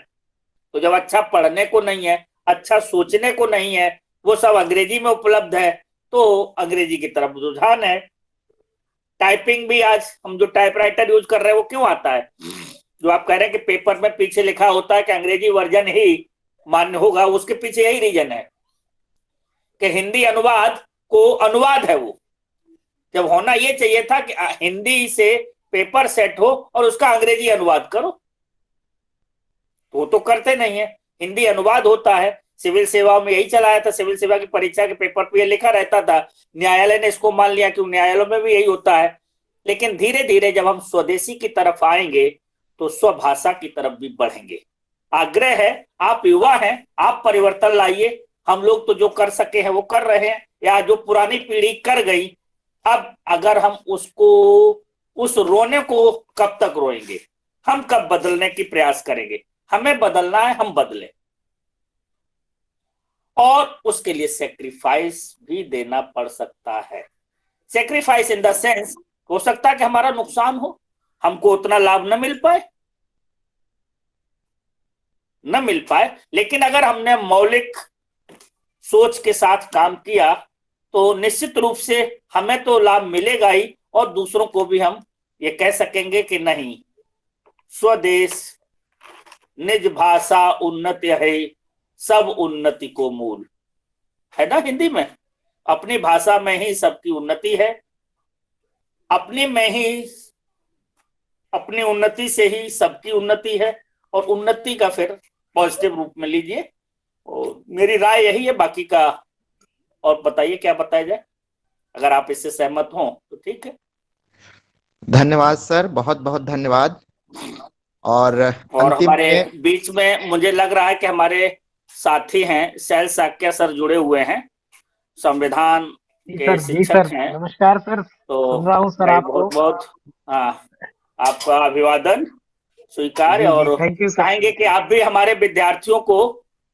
तो जब अच्छा पढ़ने को नहीं है, अच्छा सोचने को नहीं है, वो सब अंग्रेजी में उपलब्ध है, तो अंग्रेजी की तरफ रुझान है। टाइपिंग भी आज हम जो टाइपराइटर यूज कर रहे हैं वो क्यों आता है? जो आप कह रहे हैं कि पेपर में पीछे लिखा होता है कि अंग्रेजी वर्जन ही मान्य होगा, उसके पीछे यही रीजन है कि हिंदी अनुवाद को अनुवाद है वो। जब होना ये चाहिए था कि हिंदी से पेपर सेट हो और उसका अंग्रेजी अनुवाद करो, तो वो तो करते नहीं है। हिंदी अनुवाद होता है, सिविल सेवा में यही चलाया था। सिविल सेवा की परीक्षा के पेपर पे ये लिखा रहता था, न्यायालय ने इसको मान लिया कि न्यायालयों में भी यही होता है। लेकिन धीरे धीरे जब हम स्वदेशी की तरफ आएंगे तो स्वभाषा की तरफ भी बढ़ेंगे। आग्रह है, आप युवा हैं, आप परिवर्तन लाइए। हम लोग तो जो कर सके हैं वो कर रहे हैं, या जो पुरानी पीढ़ी कर गई, अब अगर हम उसको, उस रोने को कब तक रोएंगे? हम कब बदलने की प्रयास करेंगे? हमें बदलना है, हम बदले, और उसके लिए सेक्रीफाइस भी देना पड़ सकता है। सेक्रीफाइस इन द सेंस, हो सकता है कि हमारा नुकसान हो, हमको उतना लाभ न मिल पाए, लेकिन अगर हमने मौलिक सोच के साथ काम किया तो निश्चित रूप से हमें तो लाभ मिलेगा ही, और दूसरों को भी हम ये कह सकेंगे कि नहीं, स्वदेश निज भाषा उन्नति है, सब उन्नति को मूल, है ना हिंदी में। अपनी भाषा में ही सबकी उन्नति है, अपनी में ही, अपनी उन्नति से ही सबकी उन्नति है, और उन्नति का फिर पॉजिटिव रूप में लीजिए। और मेरी राय यही है, बाकी का और बताइए क्या बताया जाए, अगर आप इससे सहमत हो तो ठीक है। धन्यवाद सर, बहुत बहुत धन्यवाद। और अंतिम हमारे में बीच में मुझे लग रहा है कि हमारे साथी हैं शैल साक्या सर जुड़े हुए हैं, संविधान के जी शिक्षक सर, हैं। नमस्कार सर, तो सुन रहा हूँ सर भाई आपको। बहुत बहुत आपका अभिवादन स्वीकार, जी और थैंक यू सर। चाहेंगे कि आप भी हमारे विद्यार्थियों को,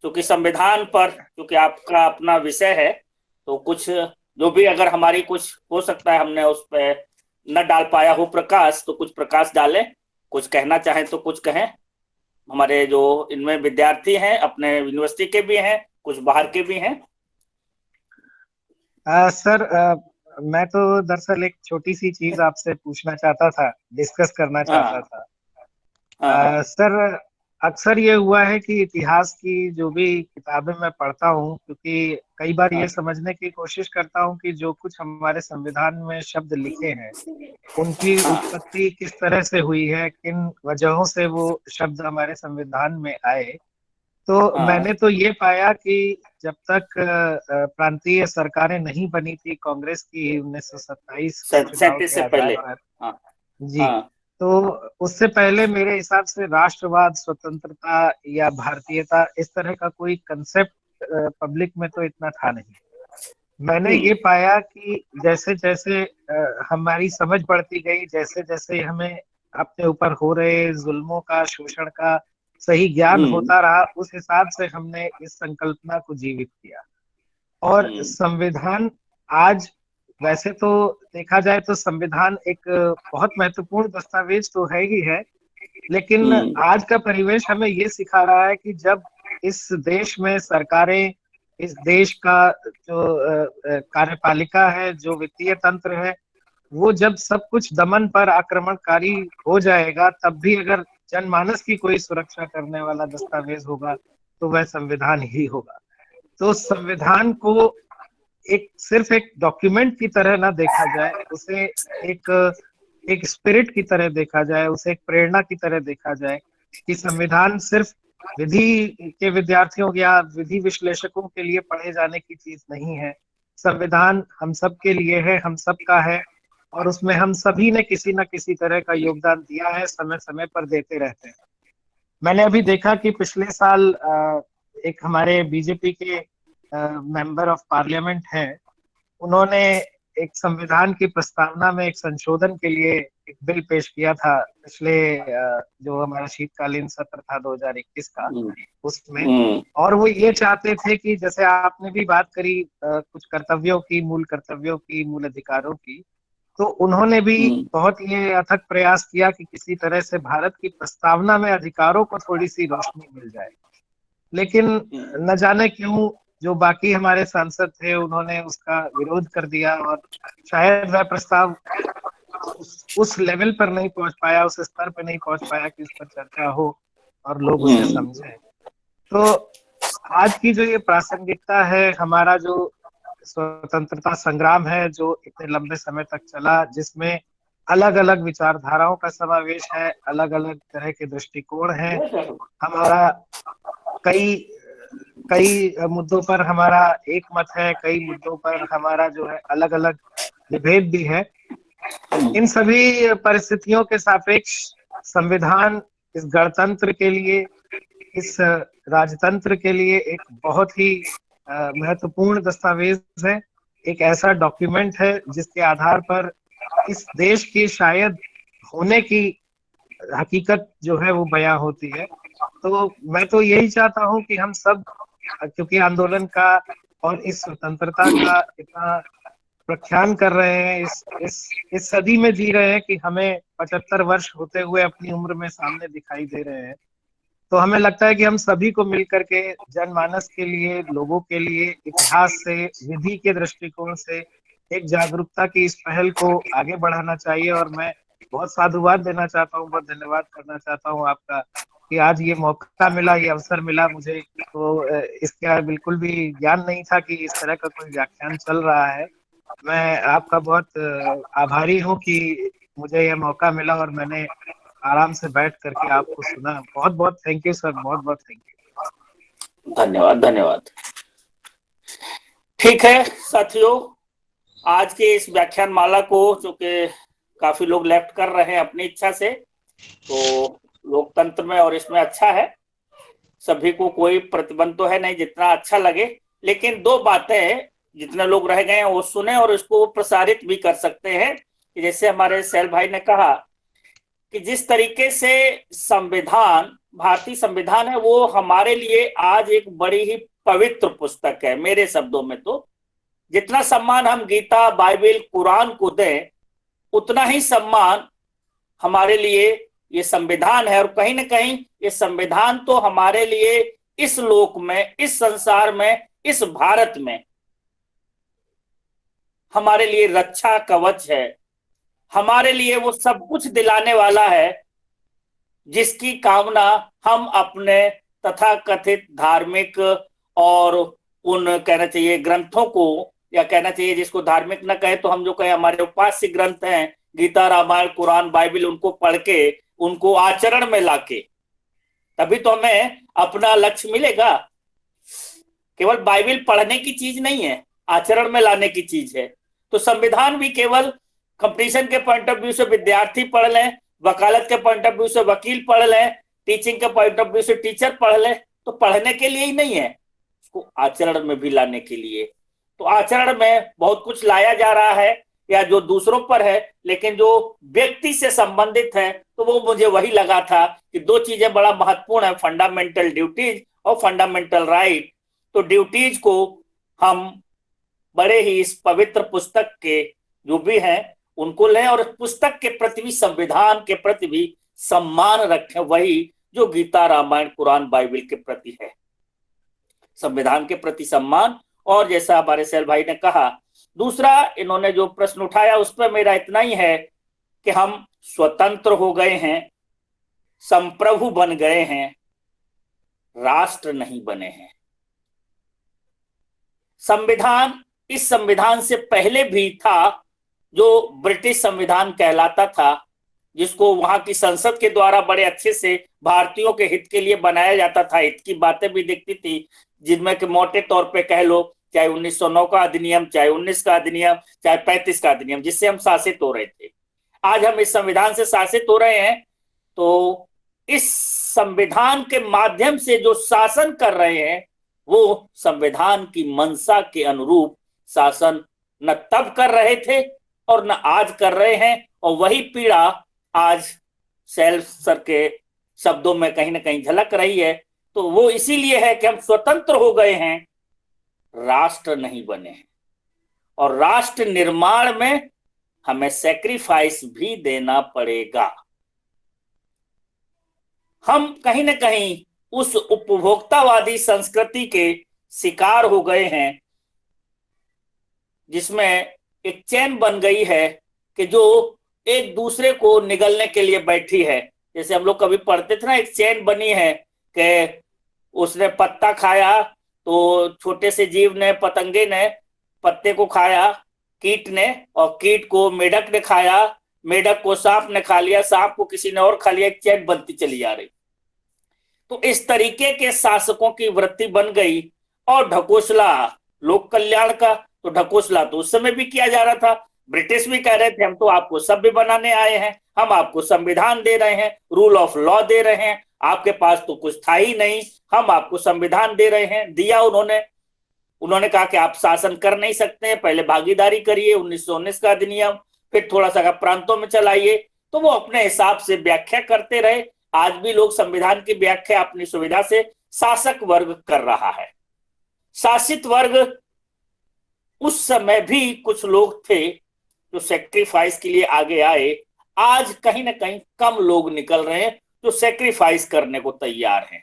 क्योंकि संविधान पर क्योंकि आपका अपना विषय है, तो कुछ जो भी अगर हमारी कुछ हो सकता है हमने उस पर न डाल पाया हो प्रकाश, तो कुछ प्रकाश डालें, कुछ कहना चाहें तो कुछ कहें। हमारे जो इनमें विद्यार्थी हैं अपने यूनिवर्सिटी के भी हैं, कुछ बाहर के भी हैं। सर मैं तो दरअसल एक छोटी सी चीज आपसे पूछना चाहता था, डिस्कस करना चाहता हाँ था। हाँ सर अक्सर ये हुआ है कि इतिहास की जो भी किताबें मैं पढ़ता हूँ, क्योंकि कई बार हाँ ये समझने की कोशिश करता हूँ कि जो कुछ हमारे संविधान में शब्द लिखे हैं उनकी हाँ उत्पत्ति किस तरह से हुई है, किन वजहों से वो शब्द हमारे संविधान में आए। तो हाँ मैंने तो ये पाया कि जब तक प्रांतीय सरकारें नहीं बनी थी कांग्रेस की 1927 के चुनाव 37 के से आधार पहले। पर, हाँ जी, हाँ तो उससे पहले मेरे हिसाब से राष्ट्रवाद, स्वतंत्रता या भारतीयता इस तरह का कोई कंसेप्ट पब्लिक में तो इतना था नहीं। मैंने हम्म ये पाया कि जैसे जैसे हमारी समझ बढ़ती गई, जैसे जैसे हमें अपने ऊपर हो रहे जुल्मों का, शोषण का सही ज्ञान हम्म होता रहा, उस हिसाब से हमने इस संकल्पना को जीवित किया। और हम्म संविधान आज, वैसे तो देखा जाए तो संविधान एक बहुत महत्वपूर्ण दस्तावेज तो है ही है, लेकिन हम्म आज का परिवेश हमें ये सिखा रहा है कि जब इस देश में सरकारें, इस देश का जो कार्यपालिका है, जो वित्तीय तंत्र है, वो जब सब कुछ दमन पर आक्रमणकारी हो जाएगा, तब भी अगर जनमानस की कोई सुरक्षा करने वाला दस्तावेज होगा तो वह संविधान ही होगा। तो संविधान को एक सिर्फ एक डॉक्यूमेंट की तरह ना देखा जाए, उसे एक एक स्पिरिट की तरह देखा जाए, उसे एक प्रेरणा की तरह देखा जाए कि संविधान सिर्फ विधि के विद्यार्थियों या विधि विश्लेषकों के लिए पढ़े जाने की चीज नहीं है। संविधान हम सब के लिए है, हम सब का है, और उसमें हम सभी ने किसी न किसी तरह का योगदान दिया है, समय समय पर देते रहते हैं। मैंने अभी देखा कि पिछले साल एक हमारे बीजेपी के मेंबर ऑफ पार्लियामेंट हैं, उन्होंने एक संविधान की प्रस्तावना में एक संशोधन के लिए एक बिल पेश किया था पिछले जो हमारा शीतकालीन सत्र था 2021 का, उसमें। और वो ये चाहते थे कि जैसे आपने भी बात करी कुछ कर्तव्यों की, मूल कर्तव्यों की, मूल अधिकारों की, तो उन्होंने भी बहुत ये अथक प्रयास किया कि किसी तरह से भारत की प्रस्तावना में अधिकारों को थोड़ी सी रोशनी मिल जाए। लेकिन न जाने क्यों जो बाकी हमारे सांसद थे उन्होंने उसका विरोध कर दिया, और शायद वह प्रस्ताव उस लेवल पर नहीं पहुंच पाया, उस स्तर पर नहीं पहुंच पाया कि उस पर चर्चा हो और लोग उसे समझें। तो आज की जो ये प्रासंगिकता है, हमारा जो स्वतंत्रता संग्राम है जो इतने लंबे समय तक चला, जिसमें अलग अलग विचारधाराओं का समावेश है, अलग अलग तरह के दृष्टिकोण हैं, हमारा कई कई मुद्दों पर हमारा एक मत है, कई मुद्दों पर हमारा जो है अलग अलग विभेद भी है। इन सभी परिस्थितियों के सापेक्ष संविधान इस गणतंत्र के लिए, इस राजतंत्र के लिए एक बहुत ही महत्वपूर्ण दस्तावेज है, एक ऐसा डॉक्यूमेंट है जिसके आधार पर इस देश की शायद होने की हकीकत जो है वो बयां होती है। तो मैं तो यही चाहता हूं कि हम सब, क्योंकि आंदोलन का और इस स्वतंत्रता का इतना प्रख्यान कर रहे हैं, इस सदी में जी रहे हैं कि हमें 75 वर्ष होते हुए अपनी उम्र में सामने दिखाई दे रहे हैं, तो हमें लगता है कि हम सभी को मिलकर के जनमानस के लिए, लोगों के लिए, इतिहास से, विधि के दृष्टिकोण से एक जागरूकता की इस पहल को आगे बढ़ाना चाहिए। और मैं बहुत साधुवाद देना चाहता हूँ, बहुत धन्यवाद करना चाहता हूँ आपका कि आज ये मौका मिला, ये अवसर मिला मुझे। तो इसका बिल्कुल भी ज्ञान नहीं था कि इस तरह का कोई व्याख्यान चल रहा है। मैं आपका बहुत आभारी हूँ कि मुझे यह मौका मिला और मैंने आराम से बैठ करके आपको सुना। बहुत बहुत थैंक यू सर, बहुत बहुत थैंक यू। धन्यवाद, धन्यवाद। ठीक है साथियों, आज के इस व्याख्यान माला को चूंकि काफी लोग लेफ्ट कर रहे हैं अपनी इच्छा से, तो लोकतंत्र में और इसमें अच्छा है, सभी को कोई प्रतिबंध तो है नहीं, जितना अच्छा लगे। लेकिन दो बातें जितने लोग रह गए हैं वो सुने और इसको प्रसारित भी कर सकते हैं कि जैसे हमारे सैल भाई ने कहा कि जिस तरीके से संविधान, भारतीय संविधान है, वो हमारे लिए आज एक बड़ी ही पवित्र पुस्तक है। मेरे शब्दों में तो जितना सम्मान हम गीता, बाइबल, कुरान को दें, उतना ही सम्मान हमारे लिए ये संविधान है। और कहीं ना कहीं ये संविधान तो हमारे लिए इस लोक में, इस संसार में, इस भारत में हमारे लिए रक्षा कवच है, हमारे लिए वो सब कुछ दिलाने वाला है जिसकी कामना हम अपने तथाकथित धार्मिक और उन कहना चाहिए ग्रंथों को, या कहना चाहिए जिसको धार्मिक न कहे तो हम जो कहे हमारे उपास्य ग्रंथ हैं, गीता, रामायण, कुरान, बाइबल, उनको पढ़ के उनको आचरण में लाके, तभी तो हमें अपना लक्ष्य मिलेगा। केवल बाइबल पढ़ने की चीज नहीं है, आचरण में लाने की चीज है। तो संविधान भी केवल कंपटीशन के पॉइंट ऑफ व्यू से विद्यार्थी पढ़ लें, वकालत के पॉइंट ऑफ व्यू से वकील पढ़ लें, टीचिंग के पॉइंट ऑफ व्यू से टीचर पढ़ लें, तो पढ़ने के लिए ही नहीं है, उसको आचरण में भी लाने के लिए। तो आचरण में बहुत कुछ लाया जा रहा है या जो दूसरों पर है, लेकिन जो व्यक्ति से संबंधित है तो वो मुझे वही लगा था कि दो चीजें बड़ा महत्वपूर्ण है, फंडामेंटल ड्यूटीज और फंडामेंटल राइट। तो ड्यूटीज को हम बड़े ही इस पवित्र पुस्तक के जो भी हैं उनको लें और पुस्तक के प्रति भी, संविधान के प्रति भी सम्मान रखें, वही जो गीता, रामायण, कुरान, बाइबल के प्रति है, संविधान के प्रति सम्मान। और जैसा हमारे सैल भाई ने कहा, दूसरा इन्होंने जो प्रश्न उठाया उस पर मेरा इतना ही है कि हम स्वतंत्र हो गए हैं, संप्रभु बन गए हैं, राष्ट्र नहीं बने हैं। संविधान, इस संविधान से पहले भी था जो ब्रिटिश संविधान कहलाता था, जिसको वहां की संसद के द्वारा बड़े अच्छे से भारतीयों के हित के लिए बनाया जाता था। हित की बातें भी दिखती थी, जिनमें कि मोटे तौर पे कह लो, चाहे 1909 का अधिनियम, चाहे 19 का अधिनियम, चाहे 35 का अधिनियम, जिससे हम शासित हो रहे थे। आज हम इस संविधान से शासित हो रहे हैं, तो इस संविधान के माध्यम से जो शासन कर रहे हैं वो संविधान की मंशा के अनुरूप शासन न तब कर रहे थे और न आज कर रहे हैं, और वही पीड़ा आज सैल सर के शब्दों में कहीं ना कहीं झलक रही है। तो वो इसीलिए है कि हम स्वतंत्र हो गए हैं, राष्ट्र नहीं बने हैं, और राष्ट्र निर्माण में हमें सेक्रीफाइस भी देना पड़ेगा। हम कहीं ना कहीं उस उपभोक्तावादी संस्कृति के शिकार हो गए हैं, जिसमें एक चैन बन गई है कि जो एक दूसरे को निगलने के लिए बैठी है। जैसे हम लोग कभी पढ़ते थे ना, एक चैन बनी है कि उसने पत्ता खाया तो छोटे से जीव ने, पतंगे ने पत्ते को खाया, कीट ने, और कीट को मेढक ने खाया, मेढक को सांप ने खा लिया, सांप को किसी ने और खा लिया, एक चैन बनती चली जा रही। तो इस तरीके के शासकों की वृत्ति बन गई। और ढकोसला लोक कल्याण का, तो ढकोसला तो उस समय भी किया जा रहा था। ब्रिटिश भी कह रहे थे हम तो आपको सभ्य बनाने आए हैं, हम आपको संविधान दे रहे हैं, रूल ऑफ लॉ दे रहे हैं, आपके पास तो कुछ था ही नहीं, हम आपको संविधान दे रहे हैं। दिया उन्होंने कहा कि आप शासन कर नहीं सकते, पहले भागीदारी करिए, 1919 का अधिनियम, फिर थोड़ा सा प्रांतों में चलाइए। तो वो अपने हिसाब से व्याख्या करते रहे। आज भी लोग संविधान की व्याख्या अपनी सुविधा से शासक वर्ग कर रहा है। शासित वर्ग, उस समय भी कुछ लोग थे जो सेक्रीफाइस के लिए आगे आए। आज कहीं ना कहीं कम लोग निकल रहे हैं जो सेक्रीफाइस करने को तैयार हैं।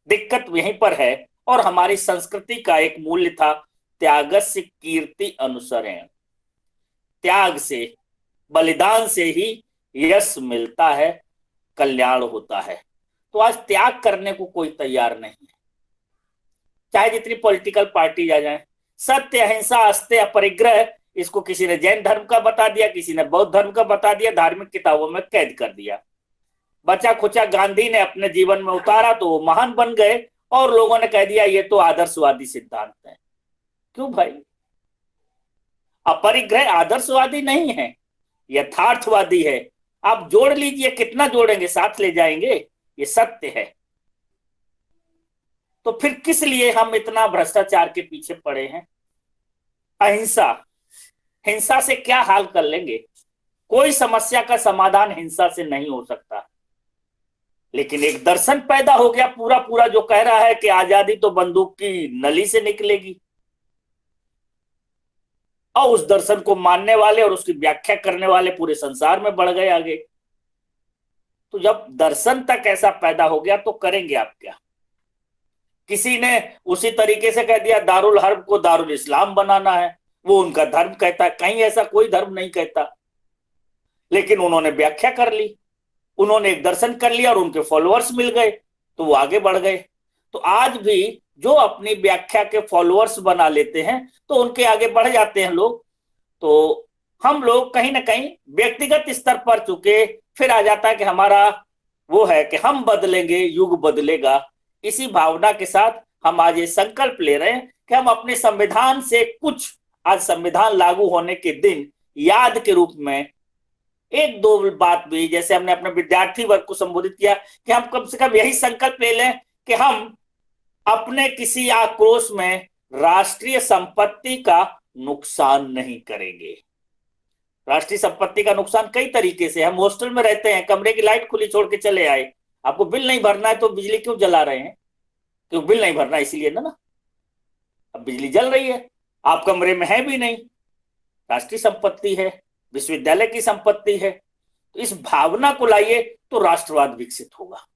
दिक्कत यहीं पर है। और हमारी संस्कृति का एक मूल्य था, त्यागस्य कीर्ति अनुसरेण। त्याग से, बलिदान से ही यश मिलता है, कल्याण होता है। तो आज त्याग करने को कोई तैयार नहीं है, चाहे जितनी पॉलिटिकल पार्टी आ जाए। सत्य, अहिंसा, अस्तेय, अपरिग्रह, इसको किसी ने जैन धर्म का बता दिया, किसी ने बौद्ध धर्म का बता दिया, धार्मिक किताबों में कैद कर दिया। बचा खुचा गांधी ने अपने जीवन में उतारा तो वो महान बन गए, और लोगों ने कह दिया ये तो आदर्शवादी सिद्धांत है। क्यों भाई? अपरिग्रह आदर्शवादी नहीं है, यथार्थवादी है। आप जोड़ लीजिए, कितना जोड़ेंगे, साथ ले जाएंगे, ये सत्य है। तो फिर किस लिए हम इतना भ्रष्टाचार के पीछे पड़े हैं? अहिंसा, हिंसा से क्या हाल कर लेंगे? कोई समस्या का समाधान हिंसा से नहीं हो सकता। लेकिन एक दर्शन पैदा हो गया पूरा पूरा, जो कह रहा है कि आजादी तो बंदूक की नली से निकलेगी, और उस दर्शन को मानने वाले और उसकी व्याख्या करने वाले पूरे संसार में बढ़ गए आगे। तो जब दर्शन तक ऐसा पैदा हो गया तो करेंगे आप क्या? किसी ने उसी तरीके से कह दिया दारुल हर्ब को दारुल इस्लाम बनाना है, वो उनका धर्म कहता है। कहीं ऐसा कोई धर्म नहीं कहता, लेकिन उन्होंने व्याख्या कर ली, उन्होंने एक दर्शन कर लिया और उनके फॉलोअर्स मिल गए तो वो आगे बढ़ गए। तो आज भी जो अपनी व्याख्या के फॉलोअर्स बना लेते हैं तो उनके आगे बढ़ जाते हैं लोग। तो हम लोग कहीं ना कहीं व्यक्तिगत स्तर पर चुके, फिर आ जाता है कि हमारा वो है कि हम बदलेंगे, युग बदलेगा। इसी भावना के साथ हम आज ये संकल्प ले रहे हैं कि हम अपने संविधान से कुछ, आज संविधान लागू होने के दिन याद के रूप में एक दो बात भी, जैसे हमने अपने विद्यार्थी वर्ग को संबोधित किया, कि हम कम से कम यही संकल्प ले लें कि हम अपने किसी आक्रोश में राष्ट्रीय संपत्ति का नुकसान नहीं करेंगे। राष्ट्रीय संपत्ति का नुकसान कई तरीके से, हम हॉस्टल में रहते हैं, कमरे की लाइट खुली छोड़ के चले आए, आपको बिल नहीं भरना है तो बिजली क्यों जला रहे हैं? क्यों बिल नहीं भरना, इसीलिए ना। अब बिजली जल रही है, आप कमरे में है भी नहीं, राष्ट्रीय संपत्ति है, विश्वविद्यालय की संपत्ति है। तो इस भावना को लाइए तो राष्ट्रवाद विकसित होगा।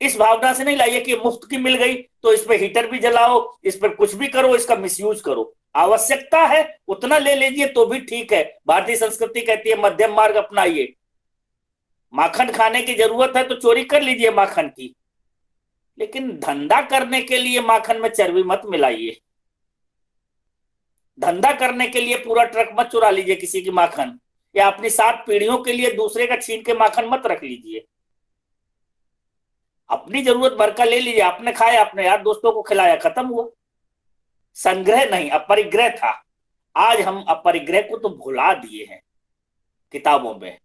इस भावना से नहीं लाइए कि मुफ्त की मिल गई तो इस पे हीटर भी जलाओ, इस पर कुछ भी करो, इसका मिसयूज करो। आवश्यकता है उतना ले लीजिए तो भी ठीक है। भारतीय संस्कृति कहती है मध्यम मार्ग अपनाइए। माखन खाने की जरूरत है तो चोरी कर लीजिए माखन की, लेकिन धंधा करने के लिए माखन में चर्बी मत मिलाइए। धंधा करने के लिए पूरा ट्रक मत चुरा लीजिए किसी की माखन, या अपनी 7 पीढ़ियों के लिए दूसरे का छीन के माखन मत रख लीजिए। अपनी जरूरत भर का ले लीजिए, आपने खाया, अपने यार दोस्तों को खिलाया, खत्म हुआ। संग्रह नहीं, अपरिग्रह था। आज हम अपरिग्रह को तो भुला दिए हैं किताबों में।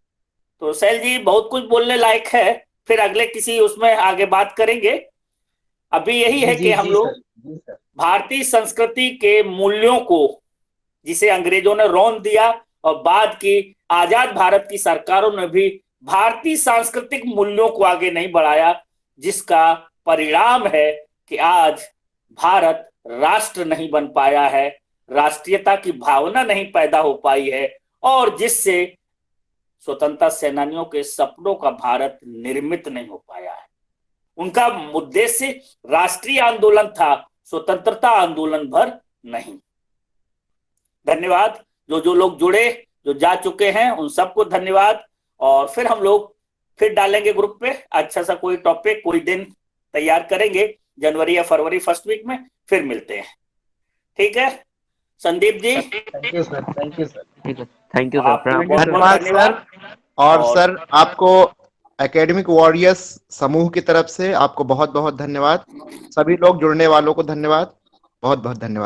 तो सैल जी बहुत कुछ बोलने लायक है, फिर अगले किसी उसमें आगे बात करेंगे। अभी यही है कि हम लोग भारतीय संस्कृति के मूल्यों को, जिसे अंग्रेजों ने रौंद दिया और बाद की आजाद भारत की सरकारों ने भी भारतीय सांस्कृतिक मूल्यों को आगे नहीं बढ़ाया, जिसका परिणाम है कि आज भारत राष्ट्र नहीं बन पाया है, राष्ट्रीयता की भावना नहीं पैदा हो पाई है, और जिससे स्वतंत्रता सेनानियों के सपनों का भारत निर्मित नहीं हो पाया है। उनका उद्देश्य राष्ट्रीय आंदोलन था, स्वतंत्रता आंदोलन भर नहीं। धन्यवाद। जो लोग जुड़े, जो जा चुके हैं, उन सबको धन्यवाद। और फिर हम लोग फिर डालेंगे ग्रुप पे अच्छा सा कोई टॉपिक, कोई दिन तैयार करेंगे, जनवरी या फरवरी फर्स्ट वीक में फिर मिलते हैं। ठीक है Sandeep ji? Thank you sir, thank you sir. ठीक है, थैंक यू आपको सर। बहुत धन्यवाद सर। और सर आपको एकेडमिक वॉरियर्स समूह की तरफ से आपको बहुत बहुत धन्यवाद। सभी लोग जुड़ने वालों को धन्यवाद, बहुत बहुत धन्यवाद।